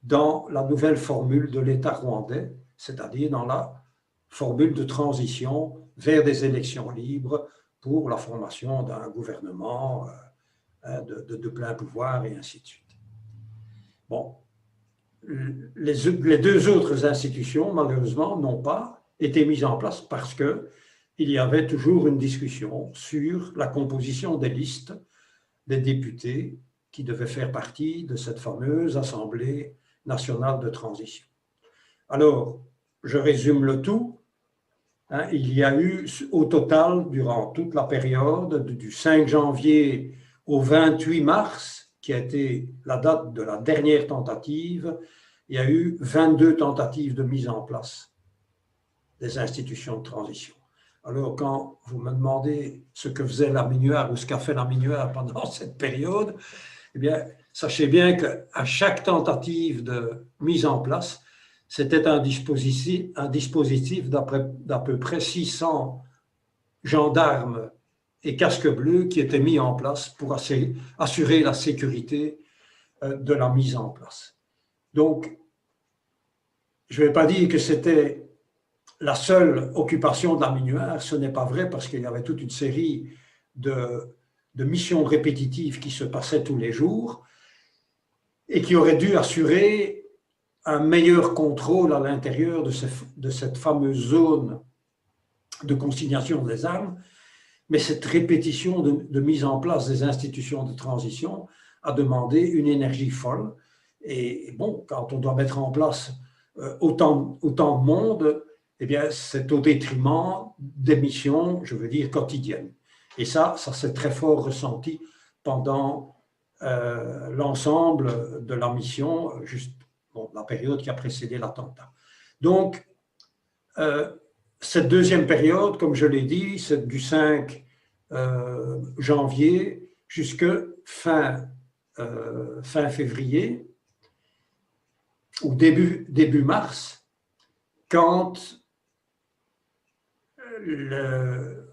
dans la nouvelle formule de l'État rwandais, c'est-à-dire dans la formule de transition vers des élections libres pour la formation d'un gouvernement de plein pouvoir et ainsi de suite. Bon, les 2 autres institutions, malheureusement, n'ont pas été mises en place parce qu'il y avait toujours une discussion sur la composition des listes des députés qui devaient faire partie de cette fameuse Assemblée nationale de transition. Alors, je résume le tout. Il y a eu au total, durant toute la période du 5 janvier au 28 mars, qui a été la date de la dernière tentative, il y a eu 22 tentatives de mise en place des institutions de transition. Alors, quand vous me demandez ce que faisait la MINUAR ou ce qu'a fait la MINUAR pendant cette période, eh bien, sachez bien qu'à chaque tentative de mise en place, c'était un dispositif d'à peu près 600 gendarmes et casques bleus qui étaient mis en place pour assurer la sécurité de la mise en place. Donc, je ne vais pas dire que c'était la seule occupation de la MINUAR, ce n'est pas vrai parce qu'il y avait toute une série de missions répétitives qui se passaient tous les jours et qui auraient dû assurer un meilleur contrôle à l'intérieur de cette fameuse zone de consignation des armes. Mais cette répétition de mise en place des institutions de transition a demandé une énergie folle. Et bon, quand on doit mettre en place autant de monde, eh bien, c'est au détriment des missions, je veux dire, quotidiennes. Et ça s'est très fort ressenti pendant l'ensemble de la mission, la période qui a précédé l'attentat. Donc, cette deuxième période, comme je l'ai dit, c'est du 5 janvier jusqu'à fin février ou début mars, quand,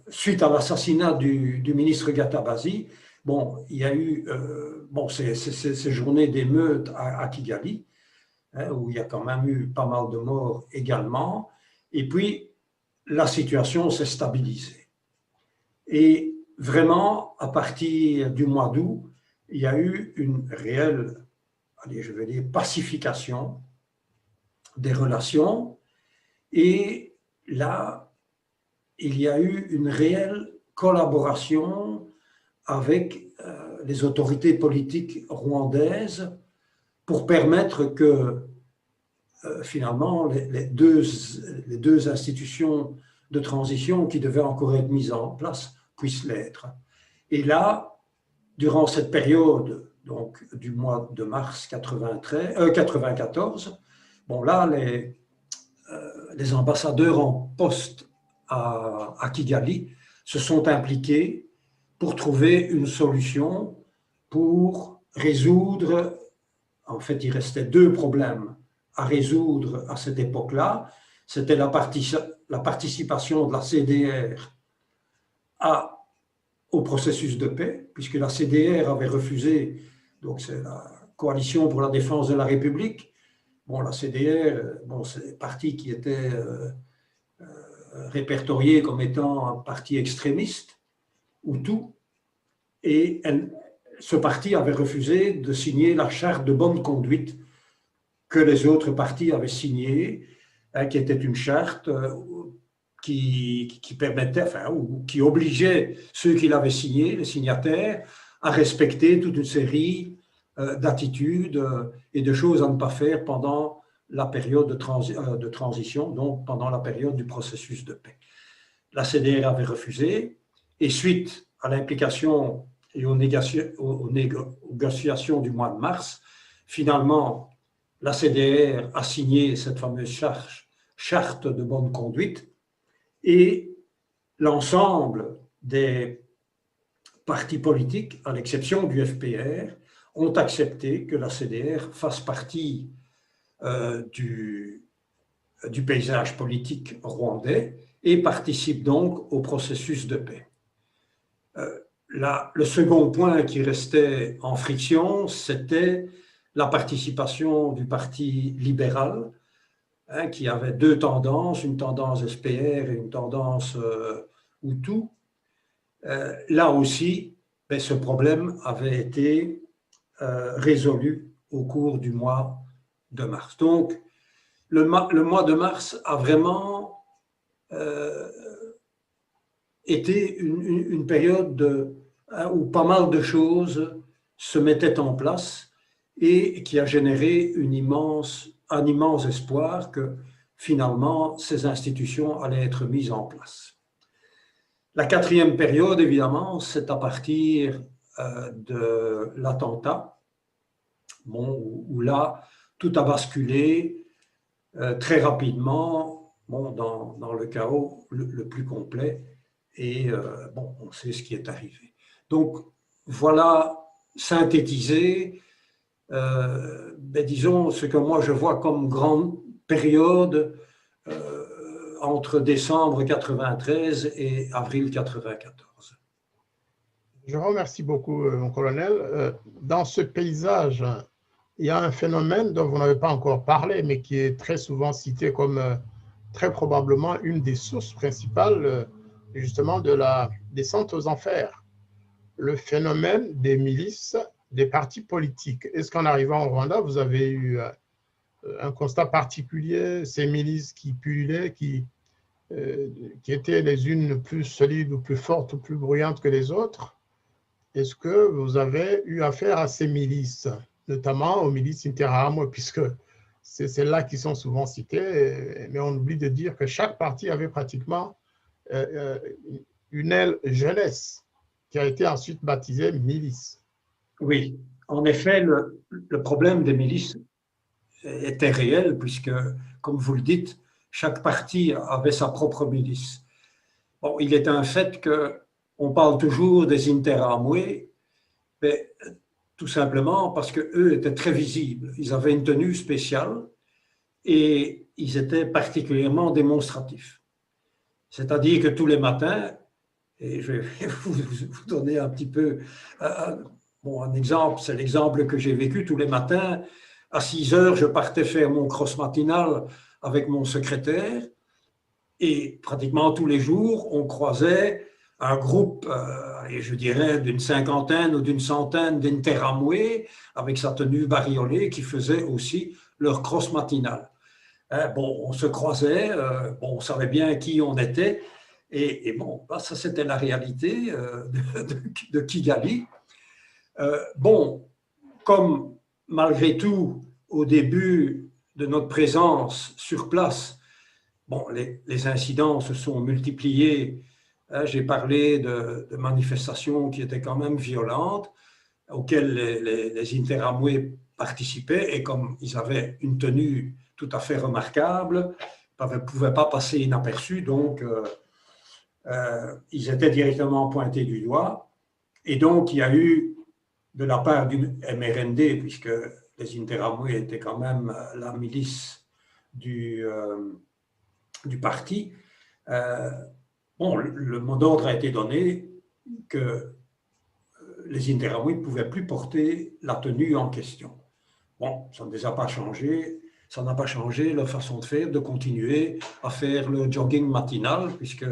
suite à l'assassinat du ministre Gatabazi, bon, il y a eu ces journées d'émeute à Kigali, où il y a quand même eu pas mal de morts également, et puis la situation s'est stabilisée. Et vraiment, à partir du mois d'août, il y a eu une réelle, je vais dire, pacification des relations, et là, il y a eu une réelle collaboration avec les autorités politiques rwandaises pour permettre que finalement les deux institutions de transition qui devaient encore être mises en place puissent l'être. Et là, durant cette période, donc du mois de mars 94, bon là, les ambassadeurs en poste à Kigali se sont impliqués pour trouver une solution pour résoudre. En fait, il restait 2 problèmes à résoudre à cette époque-là. C'était la participation de la CDR au processus de paix, puisque la CDR avait refusé, donc c'est la Coalition pour la défense de la République. Bon, la CDR, c'est un parti qui était répertorié comme étant un parti extrémiste, Hutu, et ce parti avait refusé de signer la charte de bonne conduite que les autres partis avaient signée, qui était une charte qui permettait, ou qui obligeait ceux qui l'avaient signée, les signataires, à respecter toute une série d'attitudes et de choses à ne pas faire pendant la période de transition, donc pendant la période du processus de paix. La CDR avait refusé, et suite à l'implication et aux négociations du mois de mars, finalement, la CDR a signé cette fameuse charte de bonne conduite, et l'ensemble des partis politiques, à l'exception du FPR, ont accepté que la CDR fasse partie du paysage politique rwandais et participe donc au processus de paix. Le second point qui restait en friction, c'était la participation du Parti libéral, qui avait deux tendances, une tendance SPR et une tendance Hutu. Là aussi, ce problème avait été résolu au cours du mois de mars. Donc, le mois de mars a vraiment été une période où pas mal de choses se mettaient en place et qui a généré un immense espoir que finalement ces institutions allaient être mises en place. La quatrième période, évidemment, c'est à partir de l'attentat, où là, tout a basculé très rapidement dans le chaos le plus complet. Et on sait ce qui est arrivé. Donc, voilà synthétisé, disons, ce que moi je vois comme grande période entre décembre 1993 et avril 1994. Je vous remercie beaucoup, mon colonel. Dans ce paysage, il y a un phénomène dont vous n'avez pas encore parlé, mais qui est très souvent cité comme très probablement une des sources principales justement de la descente aux enfers, le phénomène des milices, des partis politiques. Est-ce qu'en arrivant au Rwanda, vous avez eu un constat particulier, ces milices qui pullulaient, qui étaient les unes plus solides ou plus fortes ou plus bruyantes que les autres? Est-ce que vous avez eu affaire à ces milices, notamment aux milices Interahamwe, puisque c'est celles-là qui sont souvent citées, mais on oublie de dire que chaque parti avait pratiquement une aile jeunesse qui a été ensuite baptisée milice. Oui, en effet, le problème des milices était réel puisque, comme vous le dites, chaque parti avait sa propre milice. Bon, il est un fait qu'on parle toujours des Interahamwe, mais tout simplement parce qu'eux étaient très visibles. Ils avaient une tenue spéciale et ils étaient particulièrement démonstratifs. C'est-à-dire que tous les matins, et je vais vous donner un petit peu un exemple, c'est l'exemple que j'ai vécu tous les matins. À 6 heures, je partais faire mon cross matinal avec mon secrétaire et pratiquement tous les jours, on croisait un groupe, je dirais, d'une cinquantaine ou d'une centaine d'Interahamwe avec sa tenue bariolée qui faisait aussi leur cross matinal. On se croisait, on savait bien qui on était, et ça c'était la réalité de Kigali. Comme malgré tout, au début de notre présence sur place, les incidents se sont multipliés. J'ai parlé de manifestations qui étaient quand même violentes, auxquelles les Interahamwe participaient, et comme ils avaient une tenue tout à fait remarquable, ne pouvaient pas passer inaperçus, donc ils étaient directement pointés du doigt. Et donc, il y a eu, de la part du MRND, puisque les Interahamwe étaient quand même la milice du parti, le mot d'ordre a été donné que les Interahamwe ne pouvaient plus porter la tenue en question. Ça ne les a pas changés. Ça n'a pas changé leur façon de faire, de continuer à faire le jogging matinal, puisque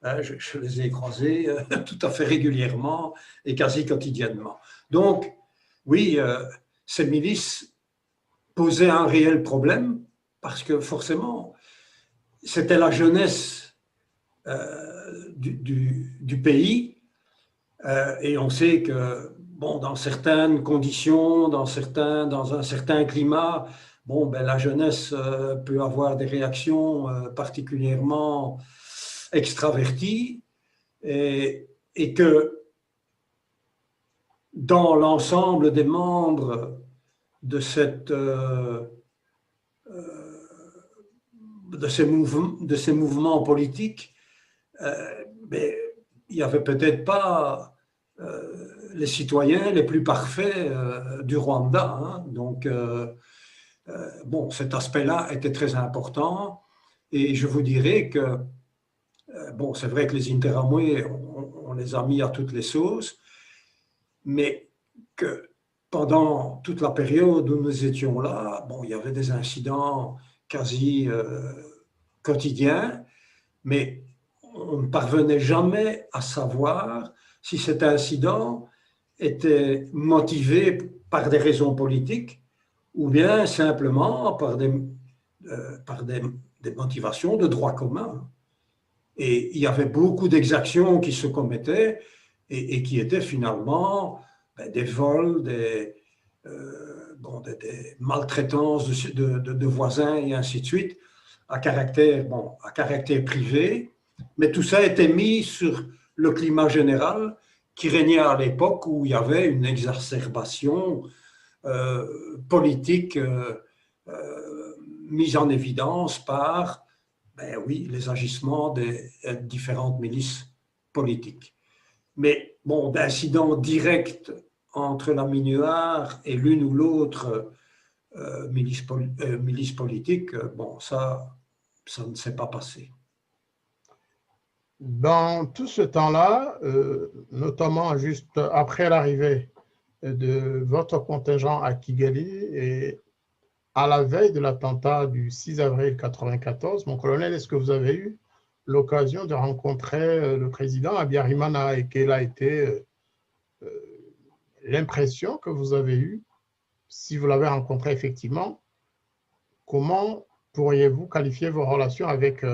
je les ai croisés tout à fait régulièrement et quasi quotidiennement. Donc, oui, ces milices posaient un réel problème, parce que forcément, c'était la jeunesse du pays Et on sait que, bon, dans certaines conditions, dans un certain climat, bon, ben, la jeunesse peut avoir des réactions particulièrement extraverties et que dans l'ensemble des membres de ces mouvements politiques, mais il n'y avait peut-être pas les citoyens les plus parfaits du Rwanda. Hein. Donc, bon, cet aspect-là était très important. Et je vous dirais que, bon, c'est vrai que les Interamwe, on les a mis à toutes les sauces, mais que pendant toute la période où nous étions là, bon, il y avait des incidents quasi quotidiens, mais on ne parvenait jamais à savoir si cet incident était motivé par des raisons politiques ou bien simplement par des motivations de droit commun. Et il y avait beaucoup d'exactions qui se commettaient et qui étaient finalement des vols, des maltraitances de voisins et ainsi de suite, à caractère privé. Mais tout ça était mis sur le climat général qui régnait à l'époque où il y avait une exacerbation politique mise en évidence par oui, les agissements des différentes milices politiques. Mais bon, d'incidents directs entre la MINUAR et l'une ou l'autre milice politique, bon, ça ne s'est pas passé. Dans tout ce temps-là, notamment juste après l'arrivée de votre contingent à Kigali et à la veille de l'attentat du 6 avril 1994, mon colonel, est-ce que vous avez eu l'occasion de rencontrer le président Habyarimana et quelle a été l'impression que vous avez eue, si vous l'avez rencontré effectivement, comment pourriez-vous qualifier vos relations avec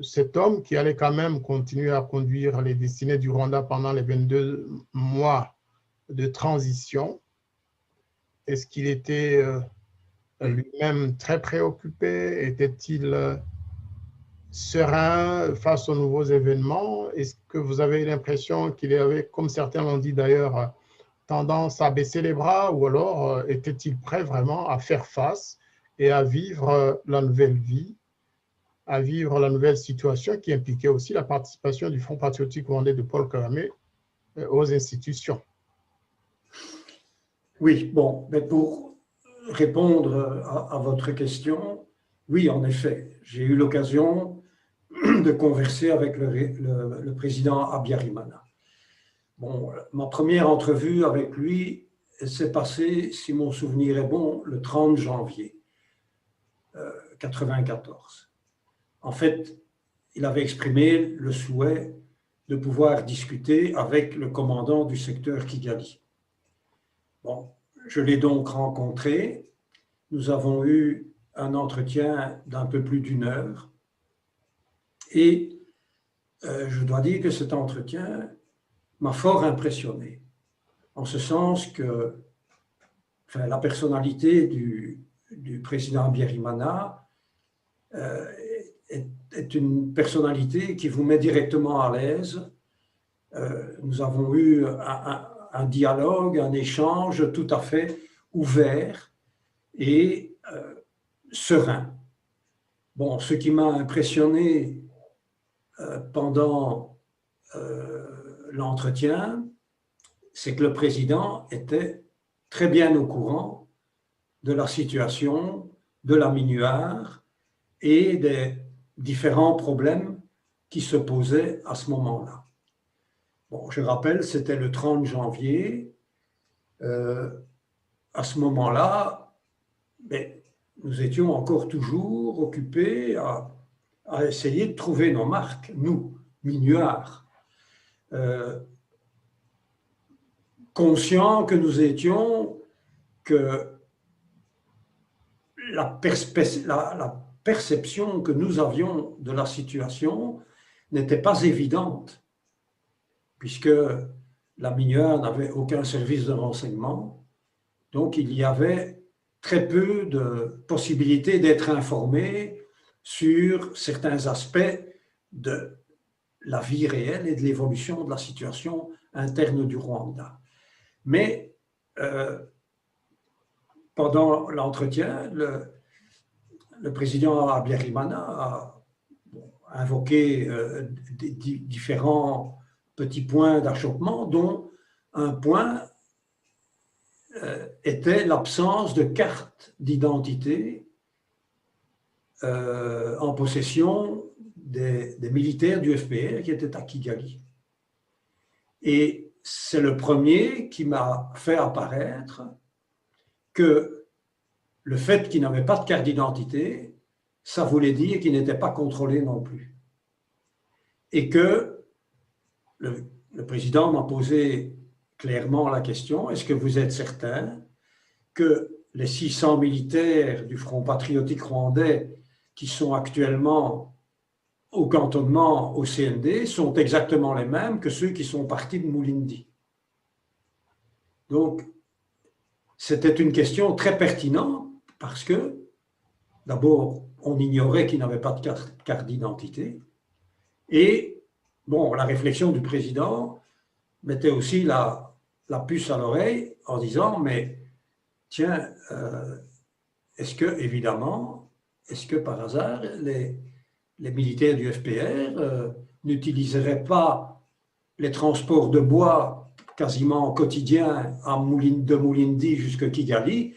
cet homme qui allait quand même continuer à conduire les destinées du Rwanda pendant les 22 mois de transition? Est-ce qu'il était lui-même très préoccupé? Était-il serein face aux nouveaux événements? Est-ce que vous avez l'impression qu'il avait, comme certains l'ont dit d'ailleurs, tendance à baisser les bras, ou alors était-il prêt vraiment à faire face et à vivre la nouvelle vie, à vivre la nouvelle situation qui impliquait aussi la participation du Front patriotique rwandais de Paul Kagame aux institutions? Oui, bon, mais pour répondre à votre question, oui, en effet, j'ai eu l'occasion de converser avec le président Habyarimana. Bon, ma première entrevue avec lui s'est passée, si mon souvenir est bon, le 30 janvier 1994. En fait, il avait exprimé le souhait de pouvoir discuter avec le commandant du secteur Kigali. Bon, je l'ai donc rencontré. Nous avons eu un entretien d'un peu plus d'1 heure. Et je dois dire que cet entretien m'a fort impressionné, en ce sens que la personnalité du président Habyarimana est une personnalité qui vous met directement à l'aise. Nous avons eu un dialogue, un échange tout à fait ouvert et serein. Bon, ce qui m'a impressionné pendant l'entretien, c'est que le président était très bien au courant de la situation de la MINUAR et des différents problèmes qui se posaient à ce moment-là. Bon, je rappelle, c'était le 30 janvier. À ce moment-là, nous étions encore toujours occupés à essayer de trouver nos marques, nous, MINUAR. Conscients que nous étions que la perception que nous avions de la situation n'était pas évidente, puisque la MINUA n'avait aucun service de renseignement. Donc, il y avait très peu de possibilités d'être informé sur certains aspects de la vie réelle et de l'évolution de la situation interne du Rwanda. Mais pendant l'entretien, le président Habyarimana a invoqué différents petits points d'achoppement, dont un point était l'absence de carte d'identité en possession des militaires du FPR qui étaient à Kigali. Et c'est le premier qui m'a fait apparaître que le fait qu'il n'avait pas de carte d'identité, ça voulait dire qu'il n'était pas contrôlé non plus. Et que le président m'a posé clairement la question, est-ce que vous êtes certain que les 600 militaires du Front patriotique rwandais qui sont actuellement au cantonnement au CND sont exactement les mêmes que ceux qui sont partis de Mulindi? Donc, c'était une question très pertinente parce que, d'abord, on ignorait qu'il n'avait pas de carte d'identité. Et, bon, la réflexion du président mettait aussi la puce à l'oreille en disant, mais tiens, est-ce que par hasard, les militaires du FPR n'utiliseraient pas les transports de bois quasiment quotidiens de Mulindi jusqu'à Kigali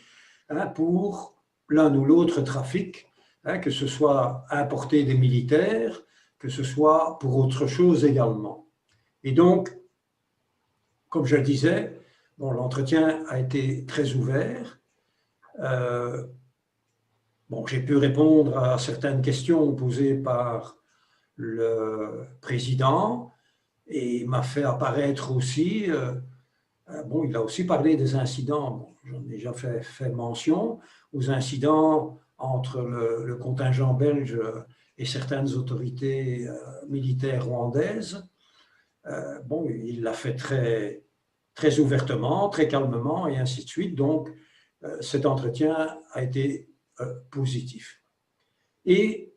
pour l'un ou l'autre trafic, que ce soit importer des militaires, que ce soit pour autre chose également. Et donc, comme je le disais, bon, l'entretien a été très ouvert. J'ai pu répondre à certaines questions posées par le président et il m'a fait apparaître aussi, il a aussi parlé des incidents, j'en ai déjà fait mention, aux incidents entre le contingent belge et certaines autorités militaires rwandaises. Il l'a fait très, très ouvertement, très calmement et ainsi de suite. Donc, cet entretien a été positif. Et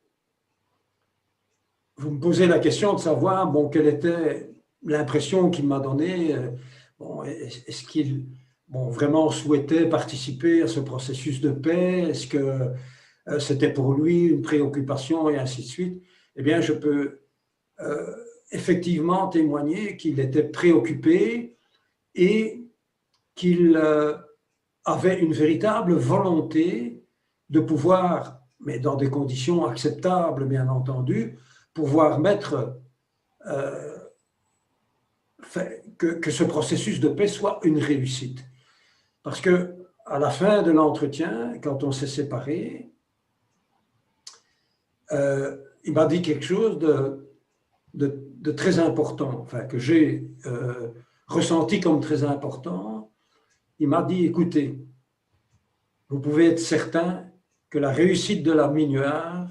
vous me posez la question de savoir quelle était l'impression qu'il m'a donnée. Est-ce qu'il vraiment souhaitait participer à ce processus de paix? Est-ce que c'était pour lui une préoccupation et ainsi de suite? Eh bien, je peux effectivement témoigner qu'il était préoccupé et qu'il avait une véritable volonté de pouvoir, mais dans des conditions acceptables, bien entendu, pouvoir mettre que ce processus de paix soit une réussite. Parce que à la fin de l'entretien, quand on s'est séparés, il m'a dit quelque chose de très important, que j'ai ressenti comme très important. Il m'a dit, écoutez, vous pouvez être certain que la réussite de la MINUAR,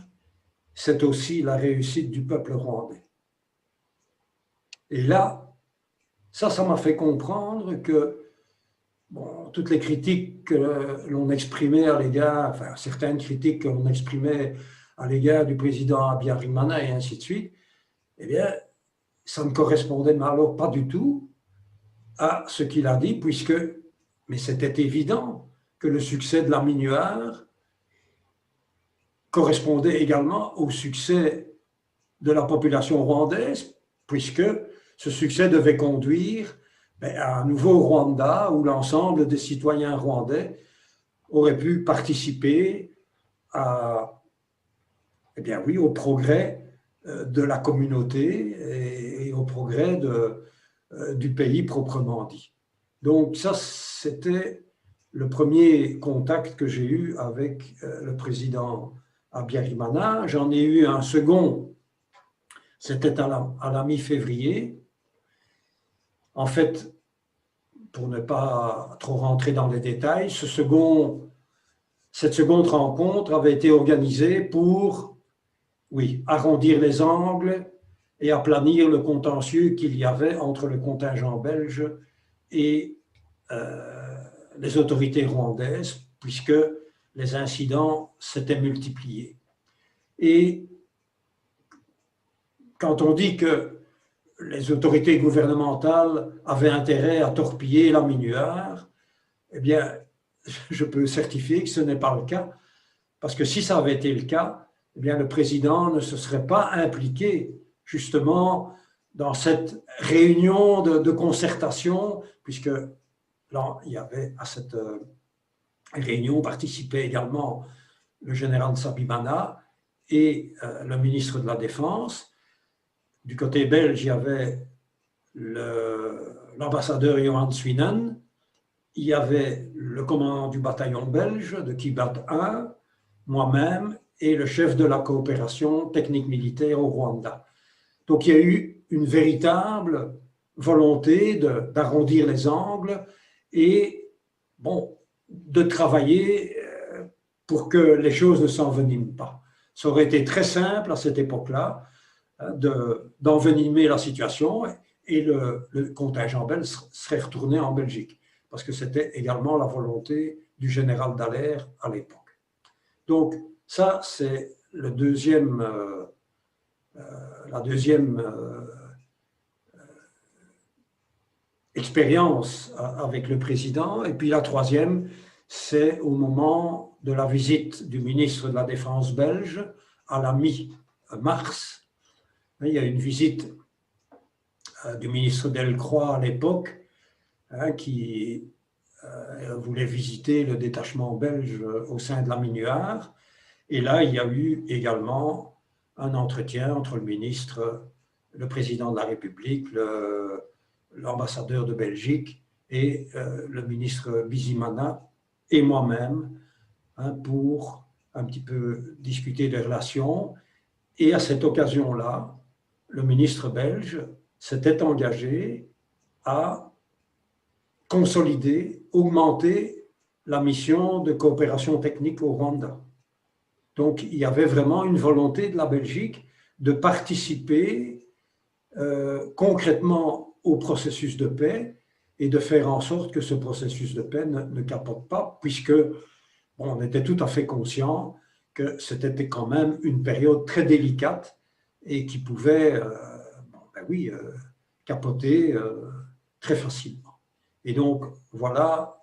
c'est aussi la réussite du peuple rwandais. Et là, ça m'a fait comprendre que toutes les critiques que l'on exprimait à l'égard, certaines critiques que l'on exprimait à l'égard du président Habyarimana et ainsi de suite, eh bien, ça ne correspondait alors pas du tout à ce qu'il a dit, mais c'était évident que le succès de la MINUAR correspondait également au succès de la population rwandaise, puisque ce succès devait conduire à un nouveau Rwanda où l'ensemble des citoyens rwandais auraient pu participer au progrès de la communauté et au progrès du pays proprement dit. Donc ça, c'était le premier contact que j'ai eu avec le président Habyarimana. J'en ai eu un second, c'était à la mi-février. En fait, pour ne pas trop rentrer dans les détails, cette seconde rencontre avait été organisée pour, arrondir les angles et aplanir le contentieux qu'il y avait entre le contingent belge et les autorités rwandaises, puisque les incidents s'étaient multipliés. Et quand on dit que les autorités gouvernementales avaient intérêt à torpiller la Minuar, eh bien, je peux certifier que ce n'est pas le cas, parce que si ça avait été le cas, eh bien, le président ne se serait pas impliqué justement dans cette réunion de concertation, puisque là, il y avait à cette réunion participait également le général Sabimana et le ministre de la Défense. Du côté belge, il y avait l'ambassadeur Johan Swinen, il y avait le commandant du bataillon belge de Kibat 1, moi-même et le chef de la coopération technique militaire au Rwanda. Donc il y a eu une véritable volonté d'arrondir les angles et bon, de travailler pour que les choses ne s'enveniment pas. Ça aurait été très simple à cette époque-là d'envenimer la situation et le contingent belge serait retourné en Belgique, parce que c'était également la volonté du général Dallaire à l'époque. Donc ça, c'est la deuxième expérience avec le président. Et puis la troisième, c'est au moment de la visite du ministre de la Défense belge à la mi-mars. Il y a une visite du ministre Delcroix à l'époque qui voulait visiter le détachement belge au sein de la Minuar. Et là, il y a eu également un entretien entre le ministre, le président de la République, l'ambassadeur de Belgique et le ministre Bizimana et moi-même pour un petit peu discuter des relations. Et à cette occasion-là, le ministre belge s'était engagé à consolider, augmenter la mission de coopération technique au Rwanda. Donc, il y avait vraiment une volonté de la Belgique de participer concrètement au processus de paix et de faire en sorte que ce processus de paix ne capote pas, puisque on était tout à fait conscient que c'était quand même une période très délicate et qui pouvait capoter très facilement. Et donc, voilà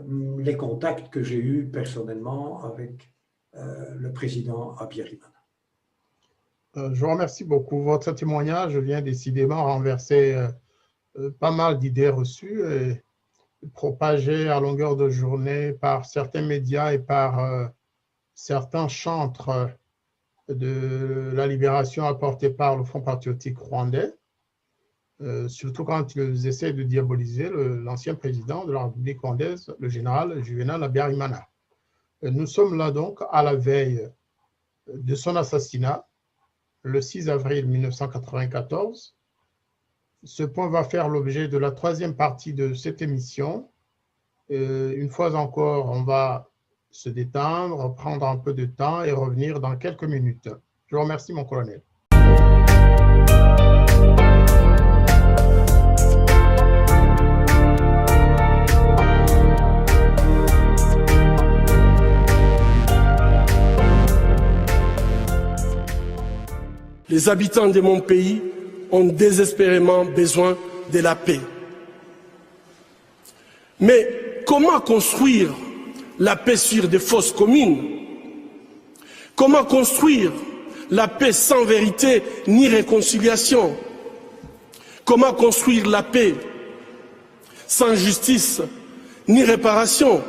les contacts que j'ai eus personnellement avec le président Habyarimana. Je vous remercie beaucoup. Votre témoignage vient décidément renverser pas mal d'idées reçues et propagées à longueur de journée par certains médias et par certains chantres de la libération apportée par le Front patriotique rwandais, surtout quand ils essaient de diaboliser l'ancien président de la République rwandaise, le général Juvénal Habyarimana. Nous sommes là donc à la veille de son assassinat, le 6 avril 1994. Ce point va faire l'objet de la troisième partie de cette émission. Une fois encore, on va se détendre, prendre un peu de temps et revenir dans quelques minutes. Je vous remercie, mon colonel. Les habitants de mon pays ont désespérément besoin de la paix. Mais comment construire la paix sur des fausses communes? Comment construire la paix sans vérité ni réconciliation? Comment construire la paix sans justice ni réparation?